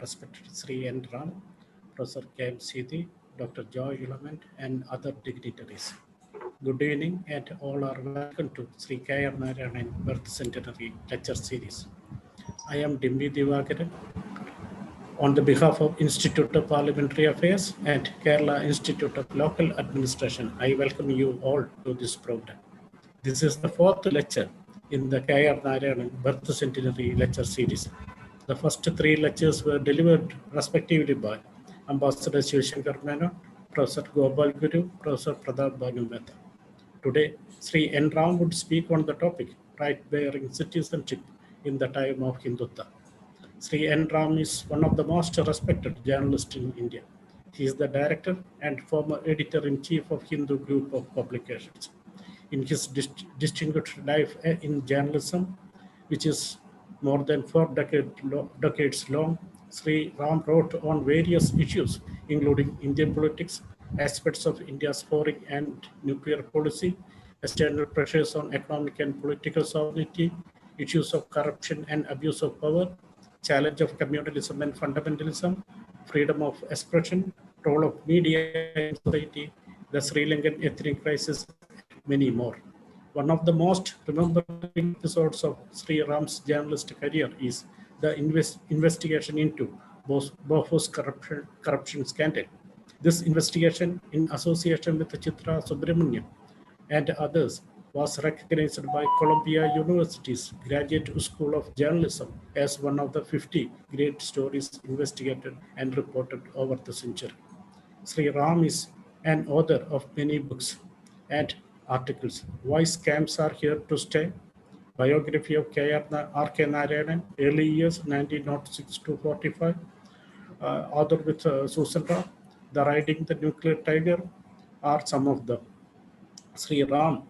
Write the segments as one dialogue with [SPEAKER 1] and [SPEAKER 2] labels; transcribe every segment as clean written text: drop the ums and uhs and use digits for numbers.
[SPEAKER 1] respected Sri N. Ram, Professor K. Seethi, Dr. Joy Element, and other dignitaries. Good evening, and all are welcome to Sri K. NARAYANAN Birth Centenary Lecture Series. I am Dimpi Divakaran. On the behalf of Institute of Parliamentary Affairs and Kerala Institute of Local Administration, I welcome you all to this program. This is the fourth lecture in the K.R. Narayanan Birth Centenary Lecture Series. The first three lectures were delivered respectively by Ambassador Shivashankar Menon, Professor Gopal Guru, Professor Pradap Bhanu Mehta. Today, Sri N. Ram would speak on the topic, right-bearing citizenship in the time of Hindutva. Sri N. Ram is one of the most respected journalists in India. He is the director and former editor-in-chief of Hindu group of publications. In his distinguished life in journalism, which is more than 4 decades long, Sri Ram wrote on various issues, including Indian politics, aspects of India's foreign and nuclear policy, external pressures on economic and political sovereignty, issues of corruption and abuse of power, challenge of communalism and fundamentalism, freedom of expression, role of media in society, the Sri Lankan ethnic crisis, and many more. One of the most remembered episodes of Sri Ram's journalist career is the investigation into Bofus corruption scandal. This investigation, in association with Chitra Subramaniam and others, was recognized by Columbia University's Graduate School of Journalism as one of the 50 great stories investigated and reported over the century. Sri Ram is an author of many books and articles. Why Scams Are Here to Stay, Biography of R.K. Narayanan, Early Years 1906 to 45, author with Susan Ra, The Riding the Nuclear Tiger, are some of them. Sri Ram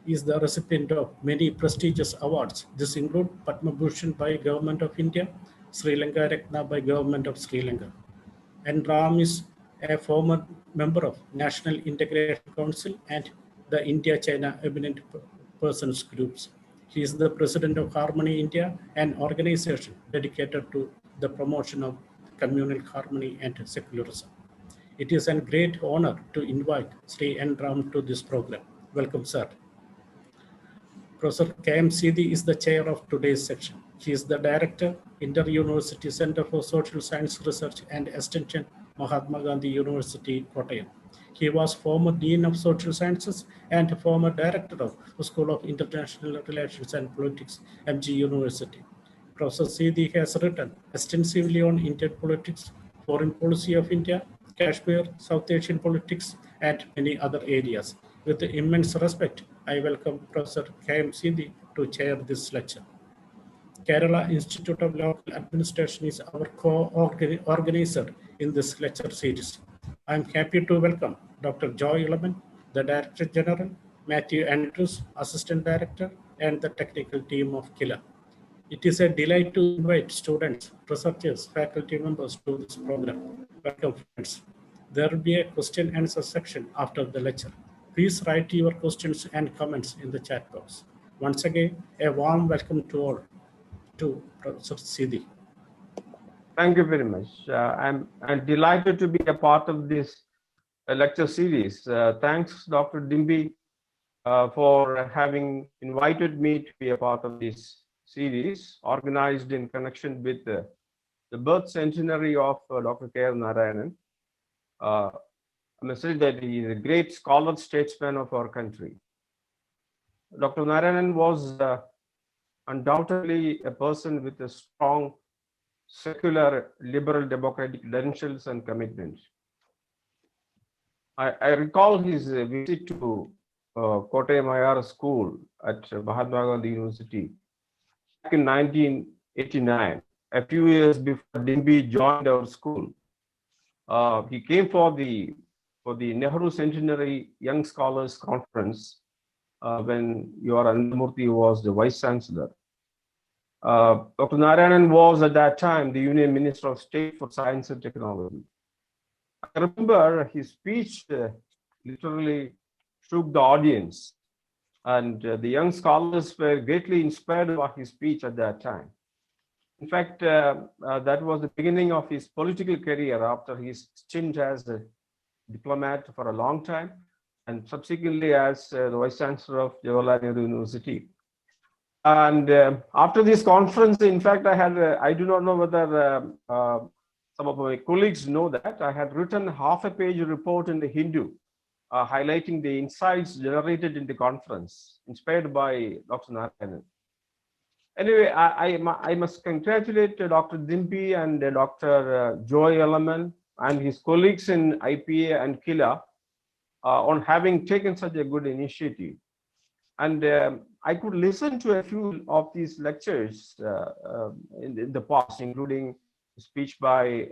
[SPEAKER 1] is the recipient of many prestigious awards. This include Padma Bhushan by Government of India, Sri Lanka Ratna by Government of Sri Lanka. And Ram is a former member of National Integration Council and the India-China Eminent Persons Groups. He is the president of Harmony India, an organization dedicated to the promotion of communal harmony and secularism. It is a great honor to invite Sri N. Ram to this program. Welcome, sir. Professor K.M. Seethi is the chair of today's section. He is the director, Inter-University Center for Social Science Research and Extension, Mahatma Gandhi University, Kottayam. He was former Dean of Social Sciences and former director of the School of International Relations and Politics, MG University. Professor Seethi has written extensively on Indian politics, foreign policy of India, Kashmir, South Asian politics, and many other areas. With immense respect, I welcome Professor K.M. Seethi to chair this lecture. Kerala Institute of Local Administration is our co-organizer in this lecture series. I am happy to welcome Dr. Joy Element, the Director General, Matthew Andrews, Assistant Director, and the technical team of KILA. It is a delight to invite students, researchers, faculty members to this program. Welcome, friends. There will be a question and answer section after the lecture. Please write your questions and comments in the chat box. Once again, a warm welcome to all, to Professor Seethi.
[SPEAKER 2] Thank you very much. I'm delighted to be a part of this lecture series. Thanks, Dr. Dimpi, for having invited me to be a part of this series organized in connection with the birth centenary of Dr. K.R. Narayanan. I must say that he is a great scholar, statesman of our country. Dr. Narayanan was undoubtedly a person with a strong secular, liberal, democratic credentials and commitments. I recall his visit to Kottayam IR School at Mahatma Gandhi University back in 1989, a few years before Dimpi joined our school. He came for the Nehru Centenary Young Scholars Conference when your Anandamurthy was the Vice Chancellor. Dr. Narayanan was at that time the Union Minister of State for Science and Technology. I remember his speech literally shook the audience, and the young scholars were greatly inspired by his speech at that time. In fact, that was the beginning of his political career after his stint as a diplomat for a long time, and subsequently as the Vice Chancellor of Jawaharlal Nehru University. And after this conference, in fact, I do not know whether some of my colleagues know that, I had written half a page report in the Hindu, highlighting the insights generated in the conference, inspired by Dr. Narayanan. Anyway, I must congratulate Dr. Dimpi and Dr. Joy Eleman and his colleagues in IPA and KILA on having taken such a good initiative. And I could listen to a few of these lectures in the past, including a speech by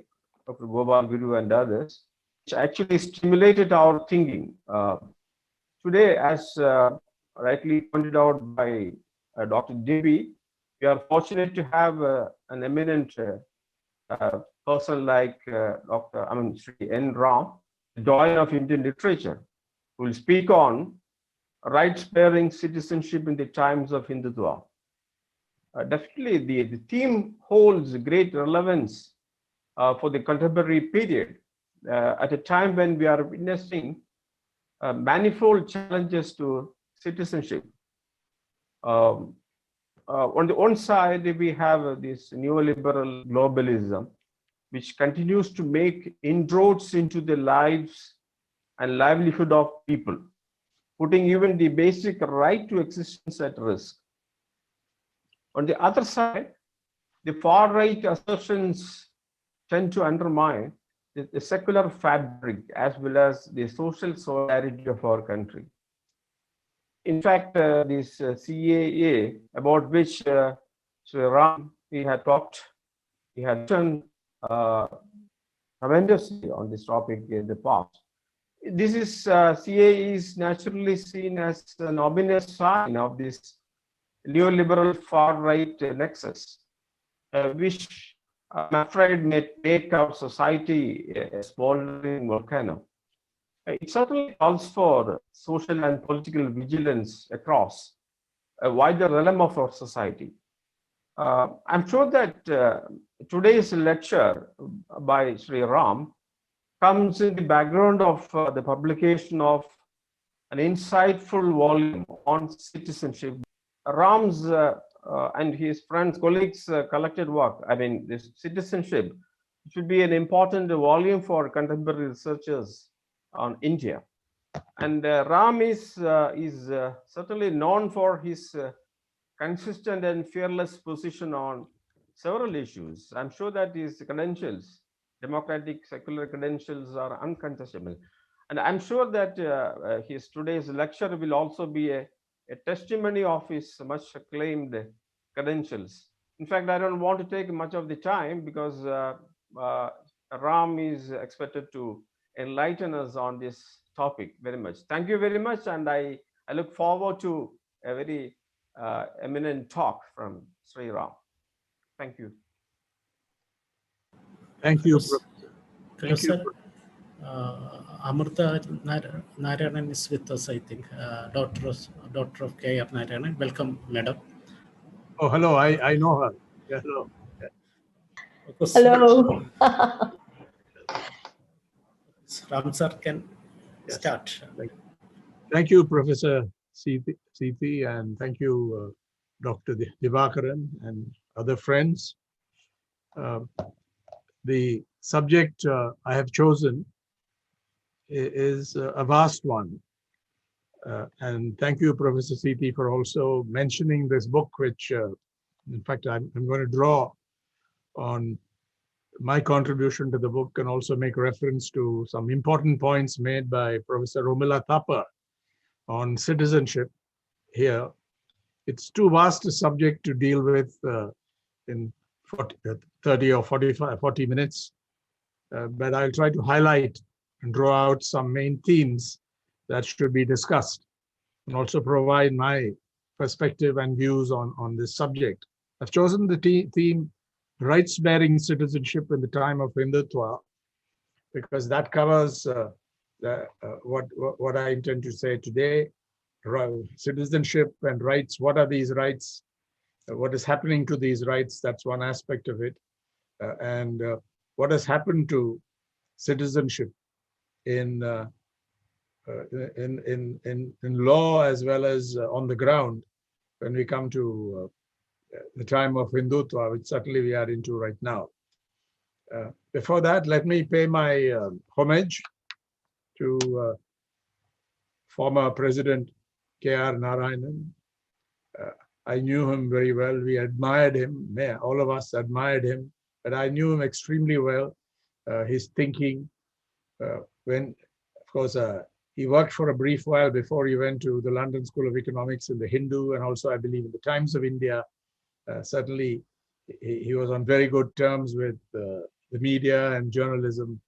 [SPEAKER 2] Dr. Gopal Guru and others, which actually stimulated our thinking. Today, as rightly pointed out by Dr. Dimpi, we are fortunate to have an eminent person like Sri N. Ram, the doyen of Indian literature, who will speak on rights-bearing citizenship in the times of Hindutva. Definitely, the theme holds great relevance for the contemporary period at a time when we are witnessing manifold challenges to citizenship. On the one side, we have this neoliberal globalism, which continues to make inroads into the lives and livelihood of people, putting even the basic right to existence at risk. On the other side, the far-right assertions tend to undermine the secular fabric as well as the social solidarity of our country. In fact, this CAA, about which Sri Ram, he had written tremendously on this topic in the past. This is CAA is naturally seen as an ominous sign of this neoliberal far-right nexus, which I'm afraid may make our society a smoldering volcano. It certainly calls for social and political vigilance across a wider realm of our society. I'm sure that today's lecture by Sri Ram comes in the background of the publication of an insightful volume on citizenship. Ram's and his friends, colleagues' collected work, this citizenship, should be an important volume for contemporary researchers on India. And Ram is certainly known for his consistent and fearless position on several issues. I'm sure that his credentials, democratic secular credentials, are uncontestable. And I'm sure that his today's lecture will also be a testimony of his much acclaimed credentials. In fact, I don't want to take much of the time because Ram is expected to enlighten us on this topic very much. Thank you very much, and I look forward to a very eminent talk from Sri Ram. Thank you.
[SPEAKER 3] Thank you.
[SPEAKER 1] Professor Amrita Narayanan is with us, I think. Daughter of K.R. Narayanan. Welcome, madam.
[SPEAKER 3] Oh, hello. I know her. Yeah, hello.
[SPEAKER 4] Hello.
[SPEAKER 1] Ram sir can start.
[SPEAKER 3] Thank you, Professor Seethi, and thank you, Dr. Divakaran and other friends. The subject I have chosen is a vast one. And thank you, Professor Seethi, for also mentioning this book, which, in fact, I'm going to draw on my contribution to the book and also make reference to some important points made by Professor Romila Thapa on citizenship here. It's too vast a subject to deal with in 30 or 40 minutes, but I'll try to highlight and draw out some main themes that should be discussed and also provide my perspective and views on this subject. I've chosen the theme rights-bearing citizenship in the time of Hindutva because that covers what I intend to say today. Citizenship and rights, what are these rights? what is happening to these rights. That's one aspect of it. And what has happened to citizenship in law as well as on the ground when we come to the time of Hindutva, which certainly we are into right now. Before that, let me pay my homage to former President K.R. Narayanan. I knew him very well. We admired him. All of us admired him, but I knew him extremely well. His thinking, when, of course, he worked for a brief while before he went to the London School of Economics in the Hindu, and also, I believe, in the Times of India. Certainly, he was on very good terms with the media and journalism.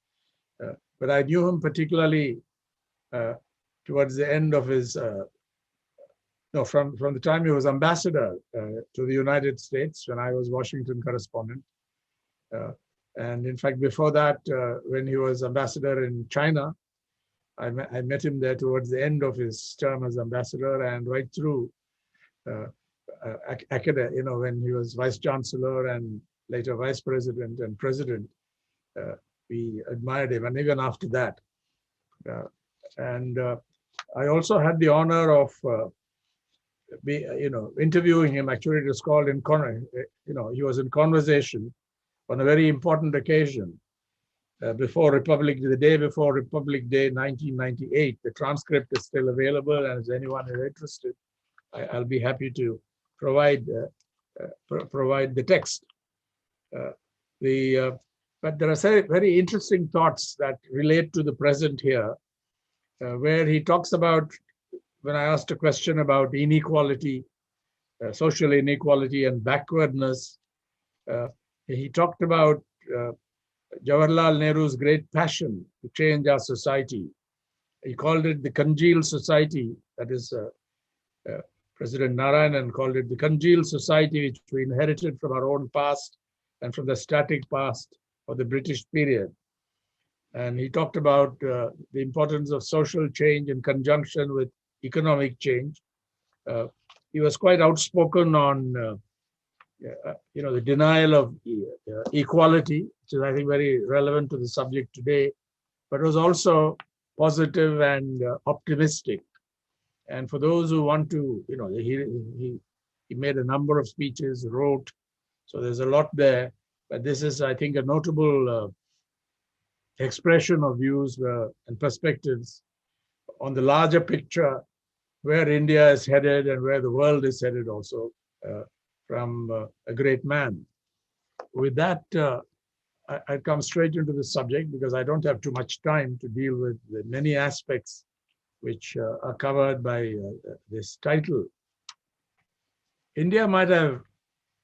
[SPEAKER 3] But I knew him particularly towards the end of his, from the time he was ambassador to the United States when I was Washington correspondent. And in fact, before that, when he was ambassador in China, I met him there towards the end of his term as ambassador, and right through when he was vice chancellor and later vice president and president, we admired him, and even after that. I also had the honor of interviewing him. Actually, it was called he was in conversation on a very important occasion the day before Republic Day 1998. The transcript is still available, and if anyone is interested, I'll be happy to provide the text. But there are very interesting thoughts that relate to the present here, where he talks about, when I asked a question about inequality, social inequality and backwardness, he talked about Jawaharlal Nehru's great passion to change our society. He called it the congealed society. That is, President Narayanan called it the congealed society, which we inherited from our own past and from the static past of the British period. And he talked about the importance of social change in conjunction with economic change. He was quite outspoken on the denial of equality, which is, I think, very relevant to the subject today, but was also positive and optimistic. And for those who want to, he made a number of speeches, wrote, so there's a lot there. But this is, I think, a notable expression of views and perspectives on the larger picture, where India is headed and where the world is headed also, from a great man. With that, I come straight into the subject because I don't have too much time to deal with the many aspects which are covered by this title. India might have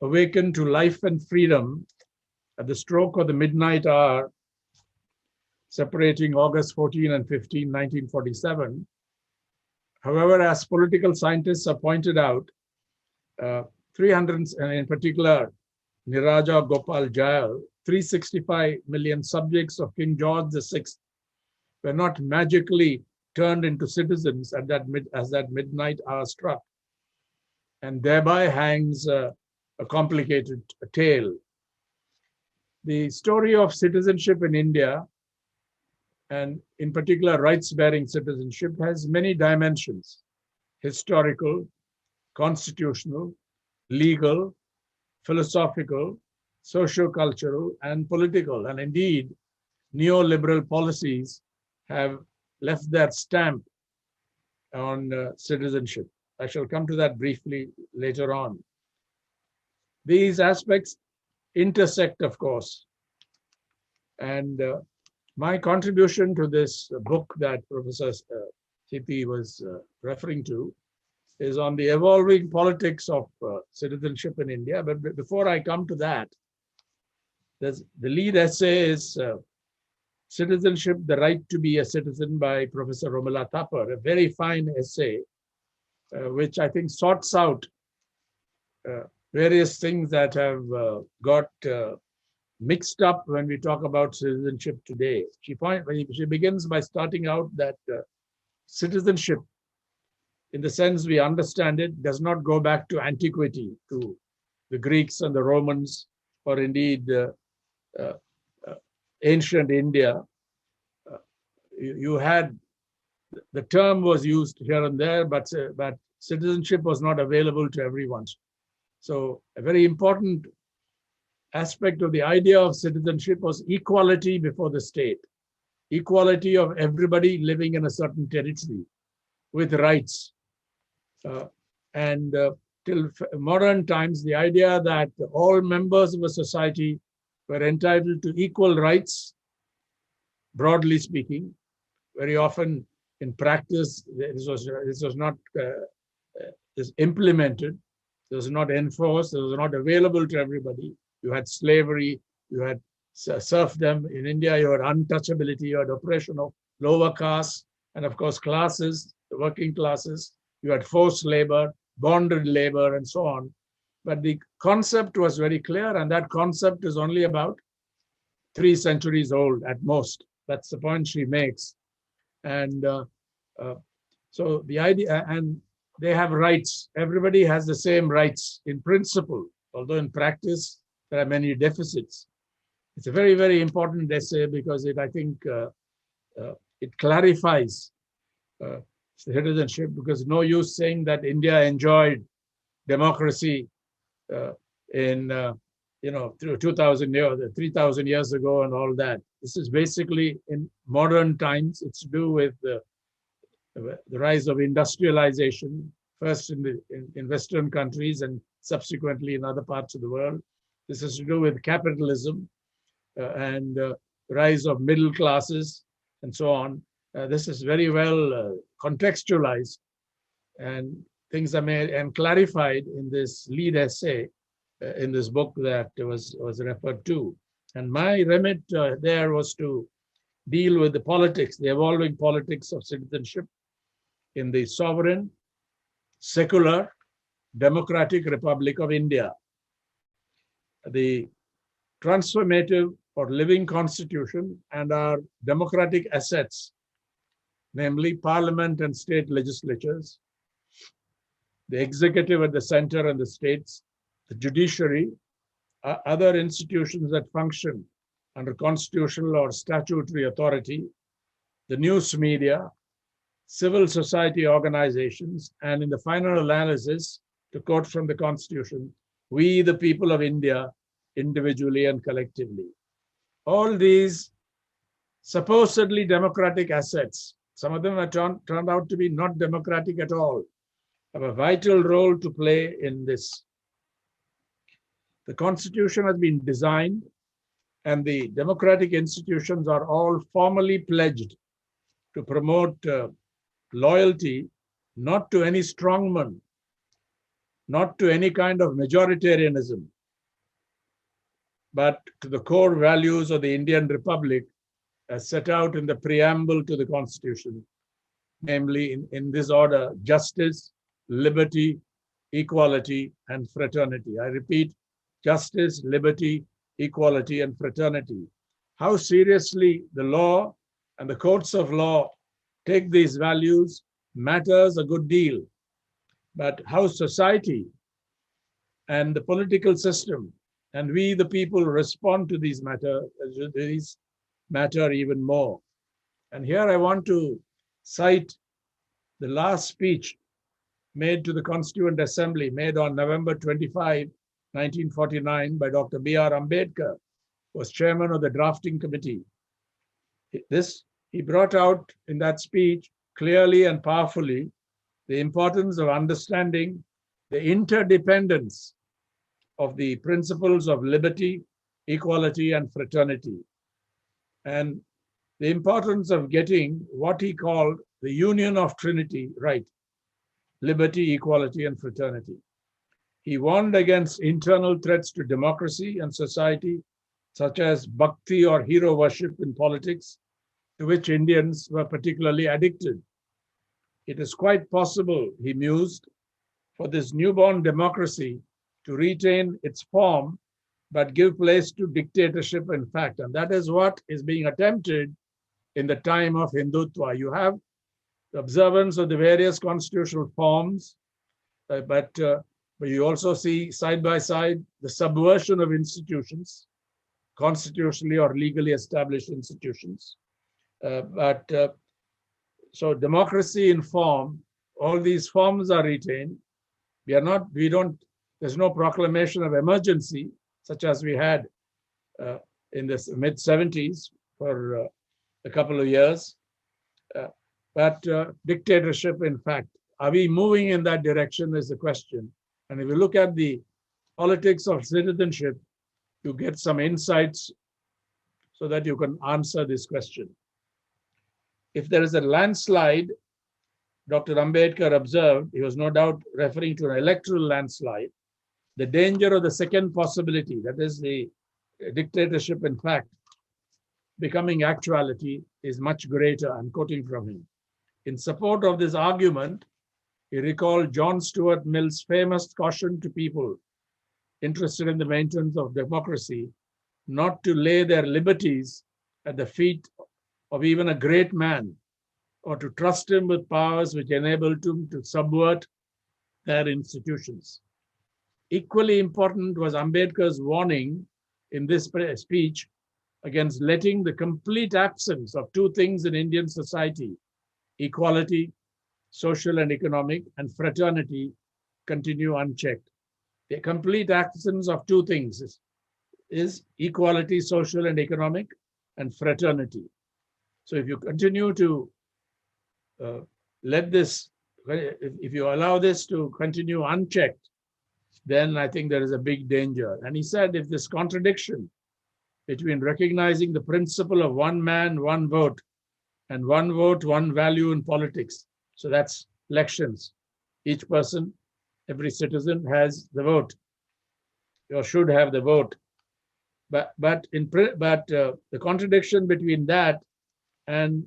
[SPEAKER 3] awakened to life and freedom at the stroke of the midnight hour, separating August 14 and 15, 1947. However, as political scientists have pointed out, 300, and in particular, Niraja Gopal Jayal, 365 million subjects of King George VI were not magically turned into citizens as that midnight hour struck. And thereby hangs a complicated tale. The story of citizenship in India, and in particular rights-bearing citizenship, has many dimensions: historical, constitutional, legal, philosophical, socio-cultural, and political. And indeed, neoliberal policies have left their stamp on citizenship. I shall come to that briefly later on. These aspects intersect, of course. And my contribution to this book that Professor Seethi was referring to is on the evolving politics of citizenship in India. But before I come to that, the lead essay is Citizenship, the Right to be a Citizen by Professor Romila Thapar, a very fine essay, which I think sorts out various things that have got mixed up when we talk about citizenship today. She begins by starting out that citizenship, in the sense we understand it, does not go back to antiquity, to the Greeks and the Romans, or indeed uh, ancient India, you had, the term was used here and there, but citizenship was not available to everyone. So a very important aspect of the idea of citizenship was equality before the state, equality of everybody living in a certain territory with rights. Till modern times, the idea that all members of a society were entitled to equal rights, broadly speaking. Very often in practice, this was not implemented, this was not enforced, this was not available to everybody. You had slavery, you had serfdom. In India, you had untouchability, you had oppression of lower castes, and of course classes, the working classes. You had forced labor, bonded labor, and so on. But the concept was very clear, and that concept is only about 3 centuries old at most. That's the point she makes. And so the idea, and they have rights. Everybody has the same rights in principle, although in practice there are many deficits. It's a very, very important essay because I think it clarifies citizenship, because no use saying that India enjoyed democracy through 2,000 years, 3,000 years ago and all that. This is basically in modern times. It's to do with the rise of industrialization, first in Western countries and subsequently in other parts of the world. This is to do with capitalism and rise of middle classes and so on. This is very well contextualized, and things are made and clarified in this lead essay in this book that was referred to. And my remit there was to deal with the politics, the evolving politics of citizenship in the sovereign, secular, democratic Republic of India. The transformative or living constitution and our democratic assets, namely parliament and state legislatures, the executive at the center and the states, the judiciary, other institutions that function under constitutional or statutory authority, the news media, civil society organizations, and in the final analysis, to quote from the Constitution, we, the people of India, individually and collectively. All these supposedly democratic assets, some of them have turned out to be not democratic at all, have a vital role to play in this. The Constitution has been designed, and the democratic institutions are all formally pledged to promote loyalty, not to any strongman, not to any kind of majoritarianism, but to the core values of the Indian Republic as set out in the preamble to the Constitution, namely in this order: justice, liberty, equality, and fraternity. I repeat, justice, liberty, equality, and fraternity. How seriously the law and the courts of law take these values matters a good deal, but how society and the political system and we, the people, respond to these matter even more. And here I want to cite the last speech made to the Constituent Assembly, made on November 25, 1949, by Dr. B.R. Ambedkar, who was chairman of the drafting committee. He brought out in that speech clearly and powerfully the importance of understanding the interdependence of the principles of liberty, equality, and fraternity, and the importance of getting what he called the union of Trinity right: liberty, equality, and fraternity. He warned against internal threats to democracy and society, such as bhakti or hero worship in politics, to which Indians were particularly addicted. It is quite possible, he mused, for this newborn democracy to retain its form, but give place to dictatorship, in fact. And that is what is being attempted in the time of Hindutva. You have the observance of the various constitutional forms, but but you also see side by side the subversion of institutions, constitutionally or legally established institutions. So democracy in form, all these forms are retained. There's no proclamation of emergency, such as we had in the mid-70s for a couple of years. But dictatorship, in fact, are we moving in that direction is the question. And if you look at the politics of citizenship, you get some insights so that you can answer this question. If there is a landslide, Dr. Ambedkar observed, he was no doubt referring to an electoral landslide, the danger of the second possibility, that is the dictatorship, in fact, becoming actuality, is much greater. I'm quoting from him. In support of this argument, he recalled John Stuart Mill's famous caution to people interested in the maintenance of democracy not to lay their liberties at the feet of even a great man, or to trust him with powers which enabled him to subvert their institutions. Equally important was Ambedkar's warning in this speech against letting the complete absence of two things in Indian society, equality, social and economic, and fraternity, continue unchecked. The complete absence of two things is equality, social and economic, and fraternity. So if you continue to if you allow this to continue unchecked, then I think there is a big danger. And he said, if this contradiction between recognizing the principle of one man, one vote, and one vote, one value in politics, so that's elections, each person, every citizen has the vote, or should have the vote. But the contradiction between that and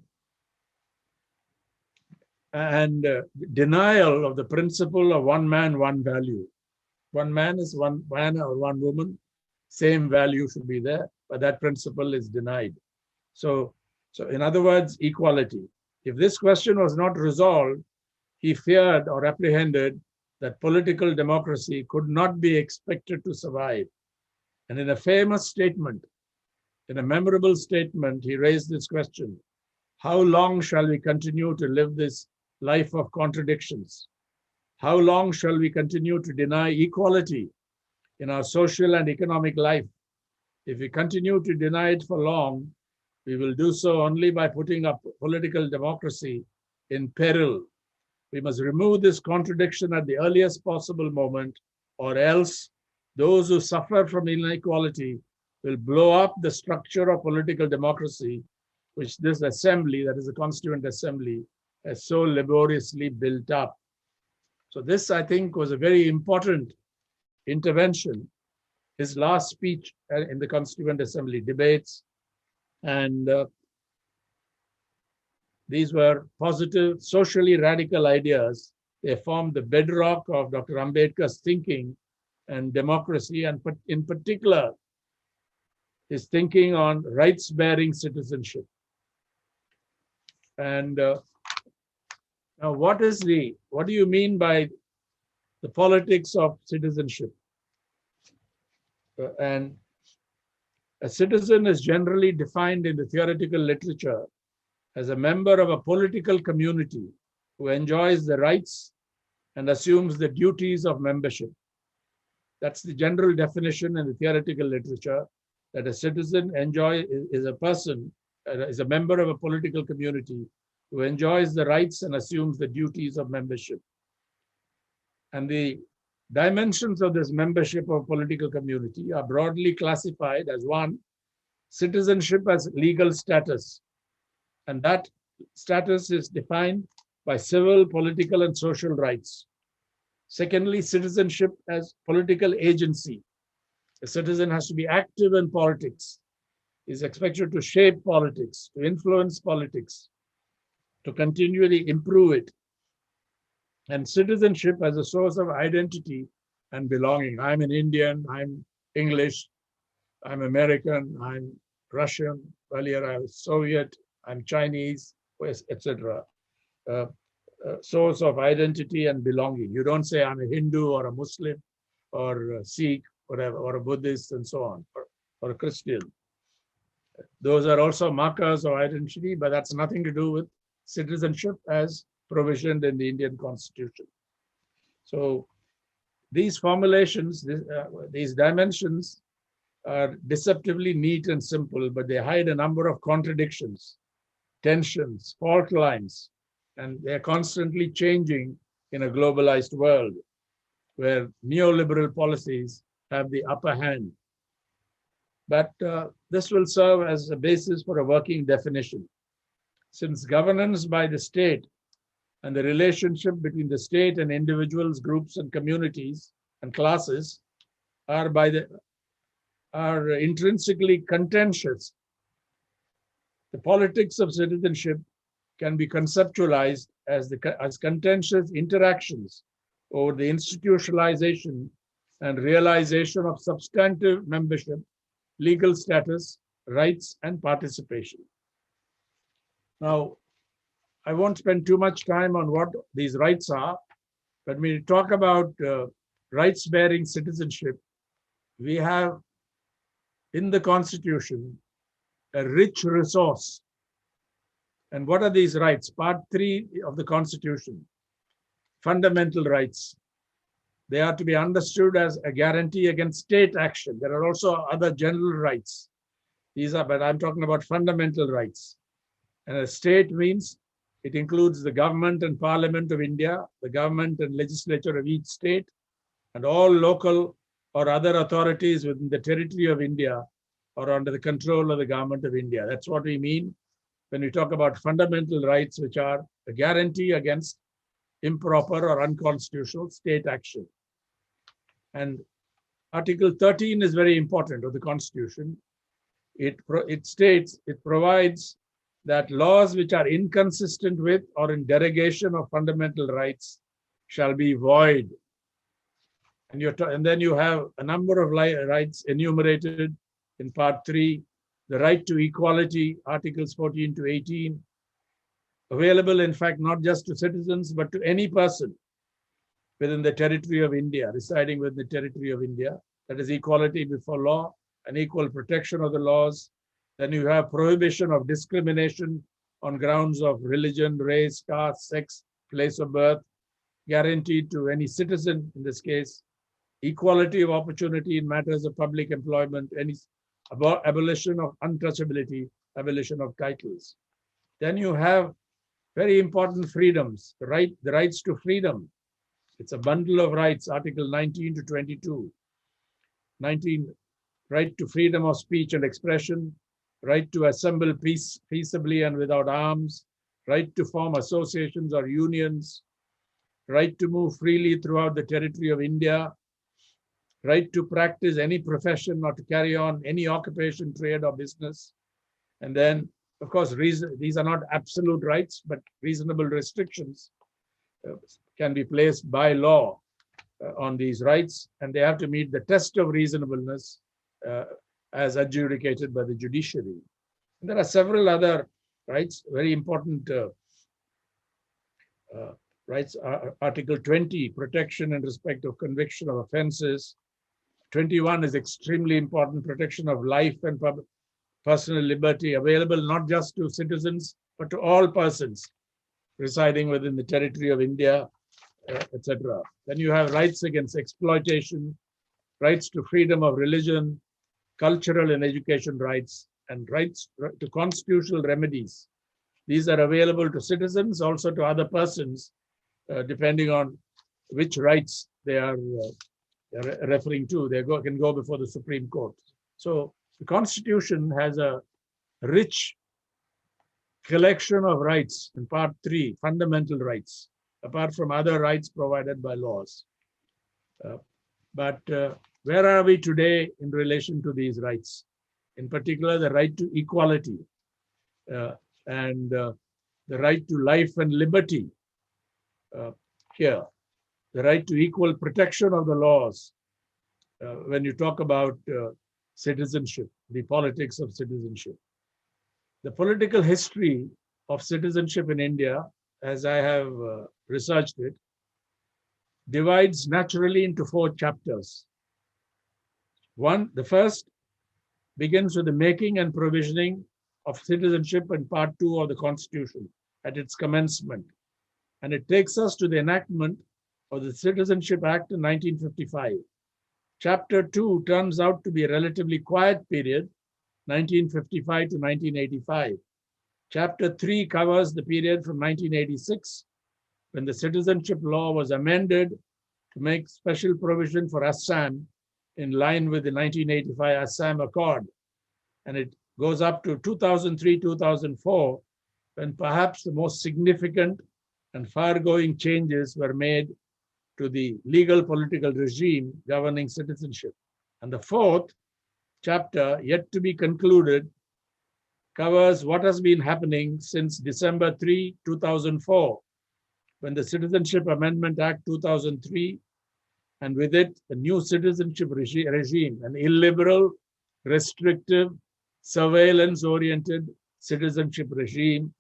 [SPEAKER 3] denial of the principle of one man, one value. One man is one man or one woman, same value should be there, but that principle is denied. So in other words, equality. If this question was not resolved, he feared or apprehended that political democracy could not be expected to survive. And in a famous statement, in a memorable statement, he raised this question: how long shall we continue to live this life of contradictions? How long shall we continue to deny equality in our social and economic life? If we continue to deny it for long, we will do so only by putting up political democracy in peril. We must remove this contradiction at the earliest possible moment, or else those who suffer from inequality will blow up the structure of political democracy, which this assembly, that is the Constituent Assembly, has so laboriously built up. So this, I think, was a very important intervention. His last speech in the Constituent Assembly debates, and these were positive, socially radical ideas. They formed the bedrock of Dr. Ambedkar's thinking and democracy, and in particular, his thinking on rights-bearing citizenship. And now, what do you mean by the politics of citizenship? And a citizen is generally defined in the theoretical literature as a member of a political community who enjoys the rights and assumes the duties of membership. That's the general definition in the theoretical literature, that a citizen is a member of a political community who enjoys the rights and assumes the duties of membership. And the dimensions of this membership of political community are broadly classified as: one, citizenship as legal status, and that status is defined by civil, political, and social rights. Secondly, citizenship as political agency. A citizen has to be active in politics, is expected to shape politics, to influence politics, to continually improve it. And citizenship as a source of identity and belonging. I'm an Indian, I'm English, I'm American, I'm Russian, earlier I was Soviet, I'm Chinese, etc. source of identity and belonging. You don't say I'm a Hindu or a Muslim or a Sikh, whatever, or a Buddhist and so on, or a Christian. Those are also markers of identity, but that's nothing to do with citizenship as provisioned in the Indian Constitution. So these formulations, these dimensions are deceptively neat and simple, but they hide a number of contradictions, tensions, fault lines, and they're constantly changing in a globalized world where neoliberal policies have the upper hand. But this will serve as a basis for a working definition. Since governance by the state and the relationship between the state and individuals, groups, and communities and classes are intrinsically contentious, the politics of citizenship can be conceptualized as contentious interactions over the institutionalization and realization of substantive membership, legal status, rights, and participation. Now, I won't spend too much time on what these rights are, but when we talk about rights-bearing citizenship, we have in the Constitution a rich resource. And what are these rights? Part 3 of the Constitution, fundamental rights. They are to be understood as a guarantee against state action. There are also other general rights. But I'm talking about fundamental rights. And a state means it includes the government and parliament of India, the government and legislature of each state, and all local or other authorities within the territory of India or under the control of the government of India. That's what we mean when we talk about fundamental rights, which are a guarantee against improper or unconstitutional state action. And Article 13 is very important of the Constitution. It provides that laws which are inconsistent with or in derogation of fundamental rights shall be void. And then you have a number of rights enumerated in Part 3, the right to equality, Articles 14 to 18, available in fact not just to citizens, but to any person within the territory of India, residing within the territory of India. That is equality before law and equal protection of the laws. Then you have prohibition of discrimination on grounds of religion, race, caste, sex, place of birth, guaranteed to any citizen in this case. Equality of opportunity in matters of public employment, any abolition of untouchability, abolition of titles. Then you have very important freedoms, the rights to freedom. It's a bundle of rights, Article 19 to 22. 19, right to freedom of speech and expression, right to assemble peaceably and without arms, right to form associations or unions, right to move freely throughout the territory of India, right to practice any profession or to carry on any occupation, trade, or business. And then, of course, these are not absolute rights, but reasonable restrictions can be placed by law on these rights, and they have to meet the test of reasonableness as adjudicated by the judiciary. And there are several other rights, very important rights. Article 20, protection and respect of conviction of offenses. 21 is extremely important, protection of life and personal liberty, available not just to citizens, but to all persons residing within the territory of India, etc. Then you have rights against exploitation, rights to freedom of religion, cultural and education rights, and rights to constitutional remedies. These are available to citizens, also to other persons, depending on which rights they are referring to. They can go before the Supreme Court. So the Constitution has a rich collection of rights in Part 3, fundamental rights, apart from other rights provided by laws. But where are we today in relation to these rights? In particular, the right to equality and the right to life and liberty here, the right to equal protection of the laws. When you talk about citizenship, the politics of citizenship. The political history of citizenship in India as I have researched it, divides naturally into 4 chapters. The first begins with the making and provisioning of citizenship in Part 2 of the Constitution at its commencement. And it takes us to the enactment of the Citizenship Act in 1955. Chapter 2 turns out to be a relatively quiet period, 1955 to 1985. Chapter 3 covers the period from 1986, when the citizenship law was amended to make special provision for Assam in line with the 1985 Assam Accord. And it goes up to 2003-2004, when perhaps the most significant and far-going changes were made to the legal political regime governing citizenship. And the 4th chapter, yet to be concluded, covers what has been happening since December 3, 2004, when the Citizenship Amendment Act 2003, and with it, the new citizenship regime, an illiberal, restrictive, surveillance-oriented citizenship regime.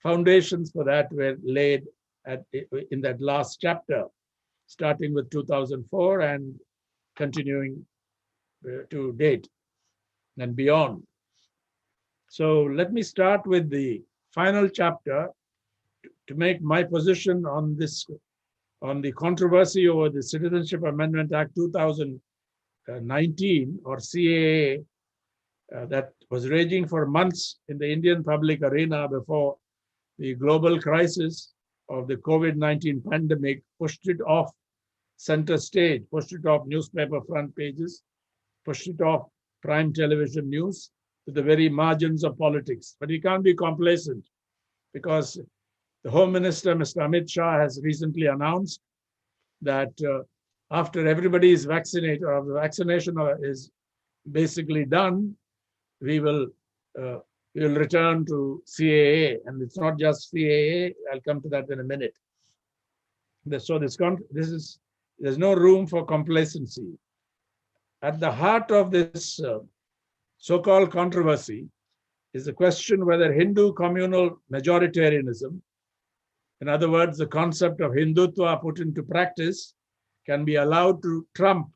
[SPEAKER 3] Foundations for that were laid in that last chapter, starting with 2004 and continuing to date and beyond. So let me start with the final chapter to make my position on the controversy over the Citizenship Amendment Act 2019, or CAA, that was raging for months in the Indian public arena before the global crisis of the COVID-19 pandemic pushed it off center stage, pushed it off newspaper front pages, pushed it off prime television news to the very margins of politics. But we can't be complacent, because the Home Minister, Mr. Amit Shah, has recently announced that after everybody is vaccinated, or the vaccination is basically done, we will return to CAA. And it's not just CAA. I'll come to that in a minute. So there's no room for complacency. At the heart of this so-called controversy is the question whether Hindu communal majoritarianism, in other words, the concept of Hindutva put into practice, can be allowed to trump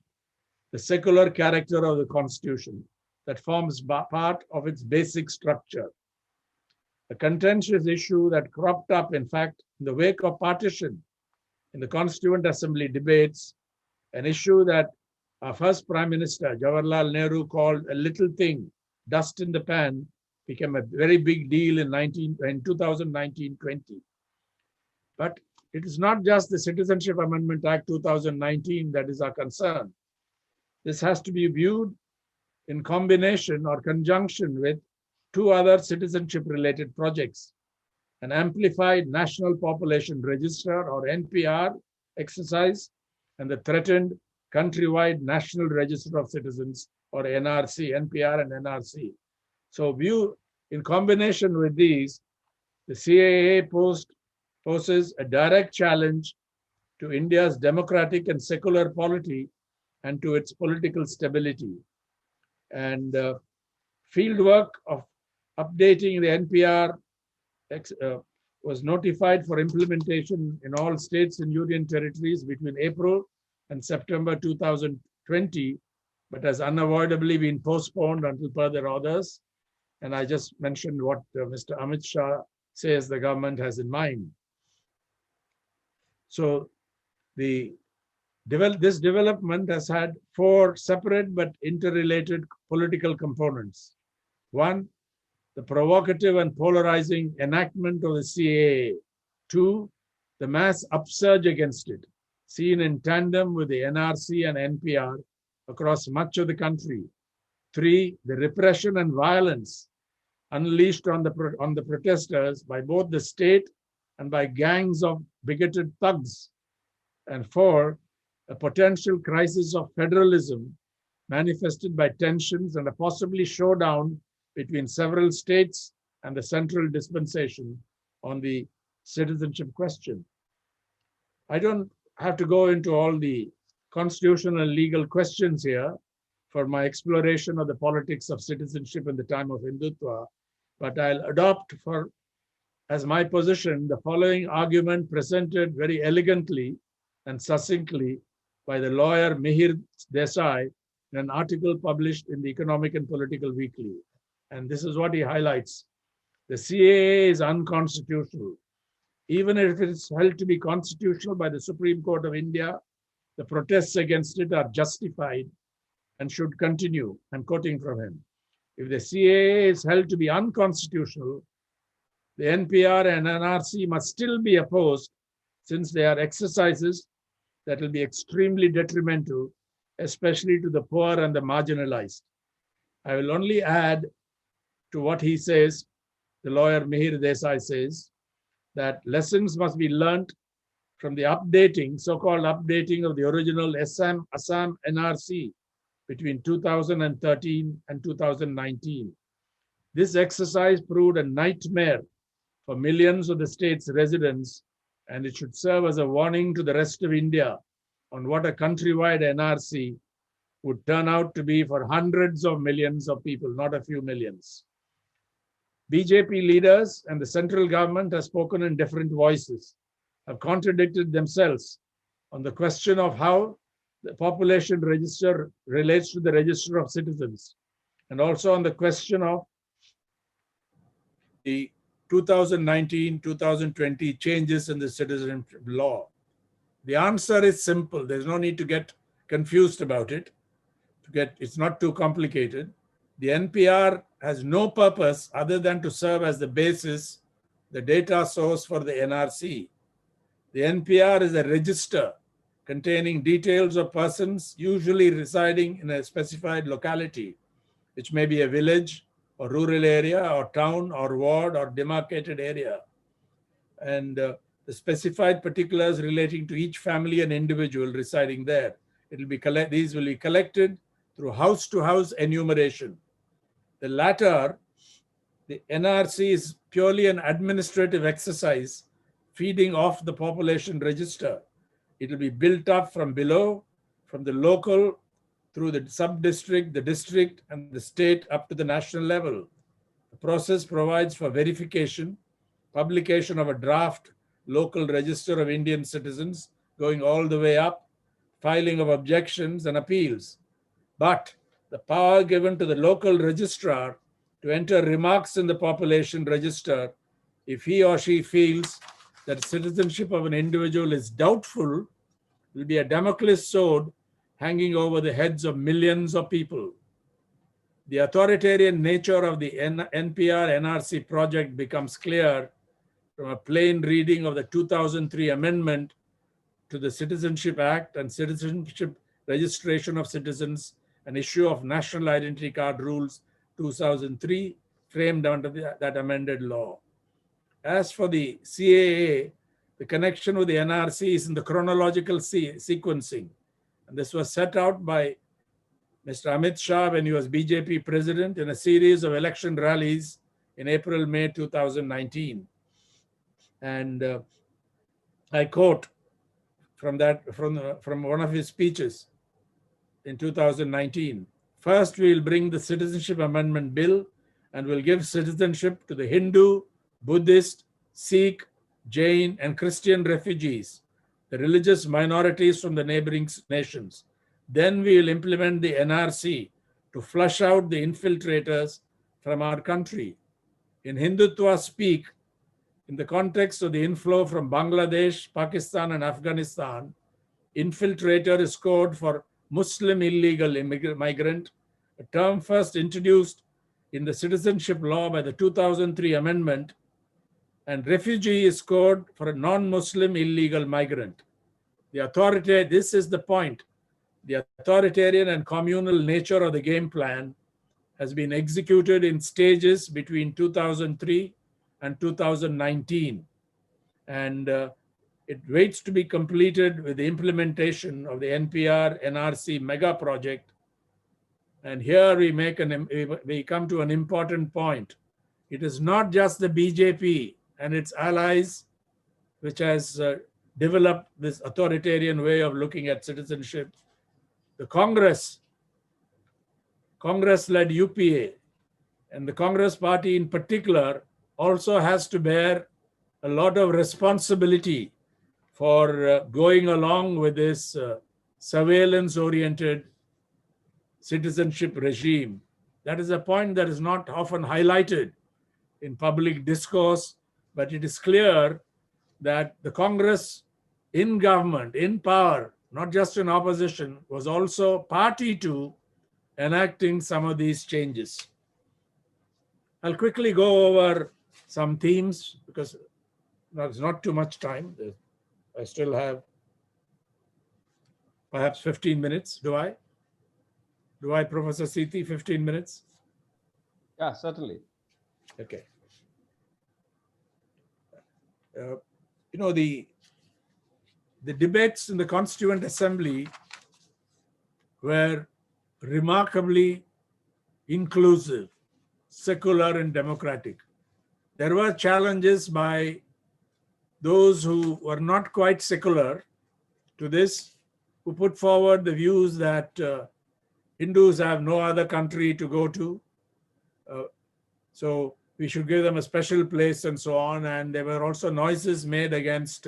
[SPEAKER 3] the secular character of the Constitution that forms part of its basic structure. A contentious issue that cropped up, in fact, in the wake of partition in the Constituent Assembly debates, an issue that our first Prime Minister, Jawaharlal Nehru, called a little thing, dust in the pan, became a very big deal in 2019-20. But it is not just the Citizenship Amendment Act 2019 that is our concern. This has to be viewed in combination or conjunction with 2 other citizenship-related projects: an amplified National Population Register, or NPR, exercise, and the threatened countrywide National Register of Citizens, or NRC, NPR and NRC. So view in combination with these, the CAA poses a direct challenge to India's democratic and secular polity and to its political stability. And fieldwork of updating the NPR was notified for implementation in all states and union territories between April and September 2020, but has unavoidably been postponed until further orders. And I just mentioned what Mr. Amit Shah says the government has in mind. So this development has had 4 separate but interrelated political components. 1, the provocative and polarizing enactment of the CAA. 2, the mass upsurge against it, seen in tandem with the NRC and NPR across much of the country. 3, the repression and violence unleashed on the protesters by both the state and by gangs of bigoted thugs. And 4, a potential crisis of federalism manifested by tensions and a possibly showdown between several states and the central dispensation on the citizenship question. I don't have to go into all the constitutional and legal questions here for my exploration of the politics of citizenship in the time of Hindutva, but I'll adopt for as my position the following argument presented very elegantly and succinctly by the lawyer Mihir Desai in an article published in the Economic and Political Weekly. And this is what he highlights. The CAA is unconstitutional. Even if it is held to be constitutional by the Supreme Court of India, the protests against it are justified and should continue. I'm quoting from him. If the CAA is held to be unconstitutional, the NPR and NRC must still be opposed since they are exercises that will be extremely detrimental, especially to the poor and the marginalized. I will only add to what he says, the lawyer Mihir Desai says, that lessons must be learnt from the updating, so-called updating of the original Assam NRC between 2013 and 2019. This exercise proved a nightmare for millions of the state's residents, and it should serve as a warning to the rest of India on what a countrywide NRC would turn out to be for hundreds of millions of people, not a few millions. BJP leaders and the central government have spoken in different voices, have contradicted themselves on the question of how the population register relates to the register of citizens, and also on the question of the 2019-2020 changes in the citizenship law. The answer is simple. There's no need to get confused about it. It's not too complicated. The NPR has no purpose other than to serve as the basis, the data source for the NRC. The NPR is a register containing details of persons usually residing in a specified locality, which may be a village or rural area or town or ward or demarcated area. And the specified particulars relating to each family and individual residing there. These will be collected through house-to-house enumeration. The latter, the NRC, is purely an administrative exercise feeding off the population register. It will be built up from below, from the local, through the sub-district, the district, and the state up to the national level. The process provides for verification, publication of a draft local register of Indian citizens going all the way up, filing of objections and appeals. But the power given to the local registrar to enter remarks in the population register, if he or she feels that citizenship of an individual is doubtful, will be a Damocles sword hanging over the heads of millions of people. The authoritarian nature of the NPR-NRC project becomes clear from a plain reading of the 2003 amendment to the Citizenship Act and Citizenship Registration of Citizens and issue of National Identity Card Rules 2003, framed under that amended law. As for the CAA, the connection with the NRC is in the chronological sequencing. And this was set out by Mr. Amit Shah when he was BJP president in a series of election rallies in April, May 2019. And I quote from one of his speeches in 2019. First, we will bring the Citizenship Amendment Bill and will give citizenship to the Hindu, Buddhist, Sikh, Jain, and Christian refugees, the religious minorities from the neighboring nations. Then we will implement the NRC to flush out the infiltrators from our country. In Hindutva speak, in the context of the inflow from Bangladesh, Pakistan, and Afghanistan, infiltrator is code for Muslim illegal migrant, a term first introduced in the citizenship law by the 2003 amendment, and refugee is code for a non-Muslim illegal migrant. This is the point. The authoritarian and communal nature of the game plan has been executed in stages between 2003 and 2019. And it waits to be completed with the implementation of the NPR-NRC mega project. And here we come to an important point. It is not just the BJP and its allies which has developed this authoritarian way of looking at citizenship. The Congress-led UPA, and the Congress party in particular also has to bear a lot of responsibility for going along with this surveillance-oriented citizenship regime. That is a point that is not often highlighted in public discourse, but it is clear that the Congress in government, in power, not just in opposition, was also party to enacting some of these changes. I'll quickly go over some themes because there's not too much time. I still have perhaps 15 minutes. Do I? Do I, Professor Seethi, 15 minutes?
[SPEAKER 2] Yeah, certainly.
[SPEAKER 3] Okay. You know, the debates in the Constituent Assembly were remarkably inclusive, secular and democratic. There were challenges by those who were not quite secular to this, who put forward the views that Hindus have no other country to go to. So we should give them a special place and so on. And there were also noises made against,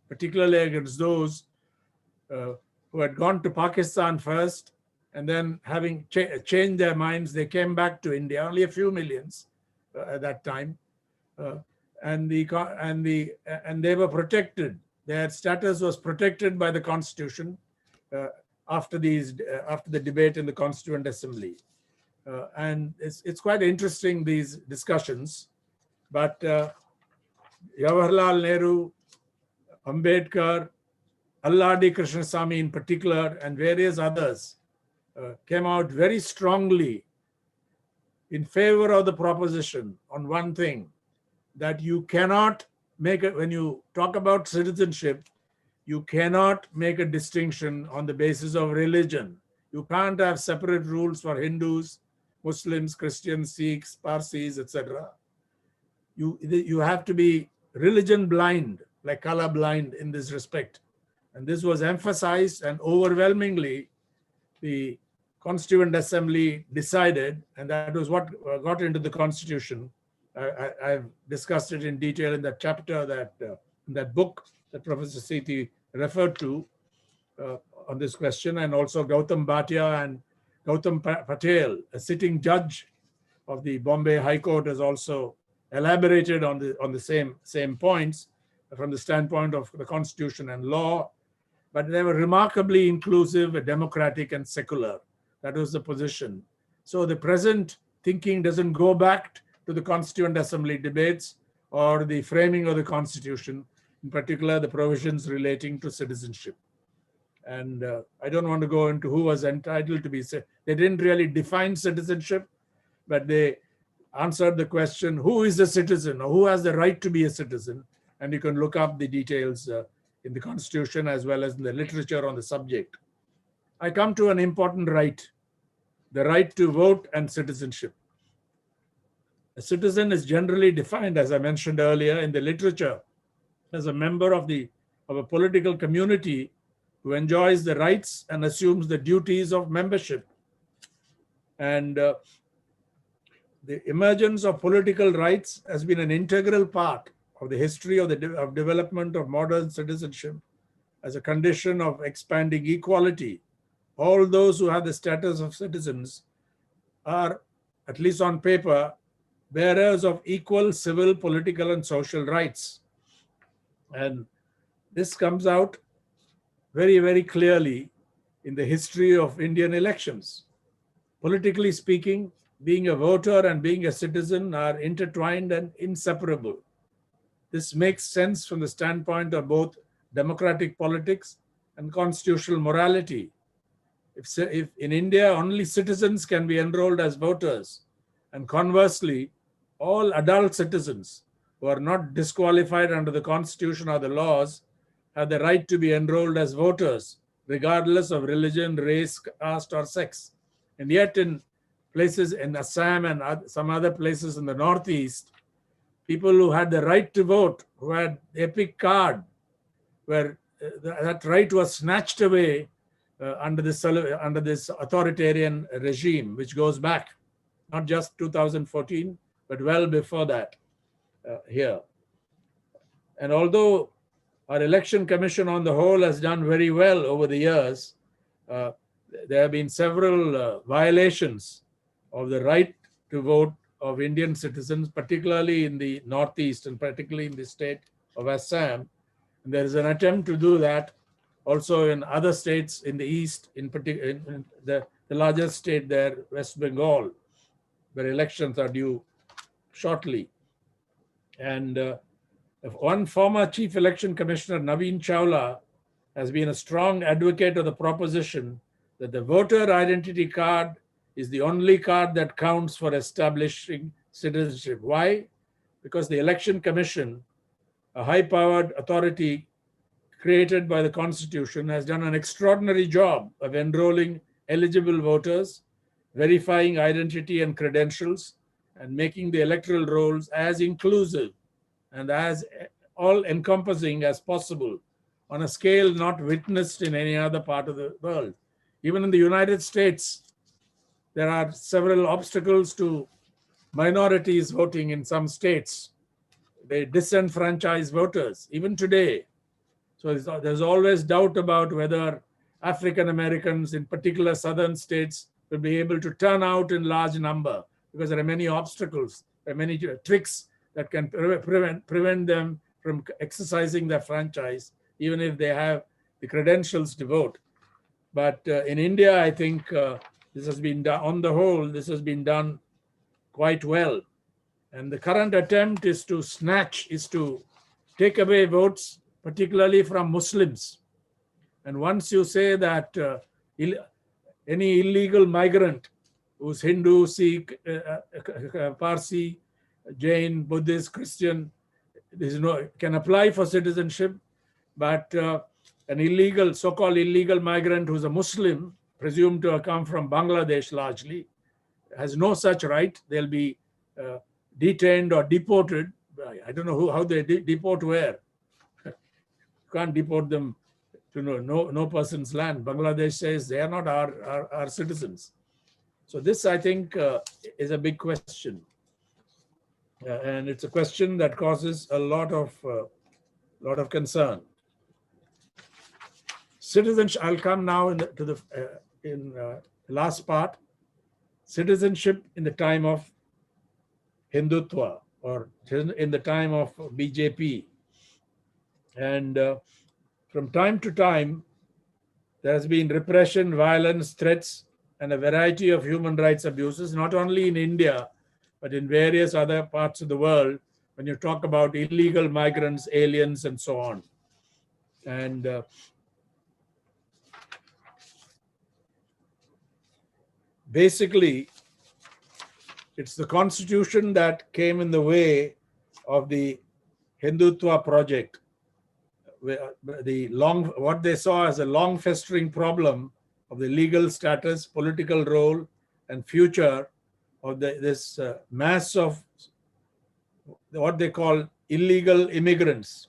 [SPEAKER 3] particularly against those who had gone to Pakistan first, and then having changed their minds, they came back to India, only a few millions at that time. And they were protected. Their status was protected by the Constitution after the debate in the Constituent Assembly. And it's quite interesting, these discussions. But Jawaharlal Nehru, Ambedkar, Alladi Krishnasamy in particular, and various others came out very strongly in favor of the proposition on one thing, that you cannot make it, when you talk about citizenship, you cannot make a distinction on the basis of religion. You can't have separate rules for Hindus, Muslims, Christians, Sikhs, Parsis, etc. You have to be religion blind, like color blind in this respect. And this was emphasized, and overwhelmingly the Constituent Assembly decided, and that was what got into the Constitution. I've discussed it in detail in that chapter, in that book that Professor Seethi referred to on this question, and also Gautam Bhatia and Gautam Patel, a sitting judge of the Bombay High Court, has also elaborated on the same points from the standpoint of the Constitution and law. But they were remarkably inclusive, democratic, and secular. That was the position. So the present thinking doesn't go back to the Constituent Assembly debates or the framing of the Constitution, in particular the provisions relating to citizenship. And I don't want to go into who was entitled to be. They didn't really define citizenship, but they answered the question, who is a citizen, or who has the right to be a citizen? And you can look up the details in the Constitution as well as in the literature on the subject. I come to an important right, the right to vote and citizenship. A citizen is generally defined, as I mentioned earlier, in the literature as a member of a political community who enjoys the rights and assumes the duties of membership. And the emergence of political rights has been an integral part of the history of development of modern citizenship as a condition of expanding equality. All those who have the status of citizens are, at least on paper, bearers of equal civil, political, and social rights. And this comes out very, very clearly in the history of Indian elections. Politically speaking, being a voter and being a citizen are intertwined and inseparable. This makes sense from the standpoint of both democratic politics and constitutional morality. If in India only citizens can be enrolled as voters, and conversely, all adult citizens who are not disqualified under the Constitution or the laws have the right to be enrolled as voters, regardless of religion, race, caste, or sex. And yet in places in Assam and some other places in the Northeast, people who had the right to vote, who had epic card, where that right was snatched away under this authoritarian regime, which goes back not just 2014, but well before that here. And although our election commission on the whole has done very well over the years, uh, there have been several violations of the right to vote of Indian citizens, particularly in the Northeast and particularly in the state of Assam. And there is an attempt to do that also in other states in the East, in particular in the largest state there, West Bengal, where elections are due shortly. And one former Chief Election Commissioner, Naveen Chawla, has been a strong advocate of the proposition that the voter identity card is the only card that counts for establishing citizenship. Why? Because the Election Commission, a high-powered authority created by the Constitution, has done an extraordinary job of enrolling eligible voters, verifying identity and credentials, and making the electoral rolls as inclusive and as all-encompassing as possible on a scale not witnessed in any other part of the world. Even in the United States, there are several obstacles to minorities voting in some states. They disenfranchise voters, even today. So there's always doubt about whether African Americans in particular southern states will be able to turn out in large number because there are many obstacles, there are many tricks that can prevent them from exercising their franchise, even if they have the credentials to vote. But in India, I think this has been done, on the whole, this has been done quite well. And the current attempt is to take away votes, particularly from Muslims. And once you say that any illegal migrant who's Hindu, Sikh, Parsi, Jain, Buddhist, Christian, can apply for citizenship, but an illegal, so-called illegal migrant who's a Muslim, presumed to have come from Bangladesh largely, has no such right. They'll be detained or deported. I don't know how they deport where. You can't deport them to no person's land. Bangladesh says they are not our citizens. So this, I think, is a big question. And it's a question that causes a lot of concern. Citizenship, I'll come now to the last part. Citizenship in the time of Hindutva, or in the time of BJP. And from time to time, there has been repression, violence, threats, and a variety of human rights abuses, not only in India, but in various other parts of the world, when you talk about illegal migrants, aliens, and so on. And basically, it's the Constitution that came in the way of the Hindutva project. What they saw as a long festering problem of the legal status, political role, and future of this mass of what they call illegal immigrants.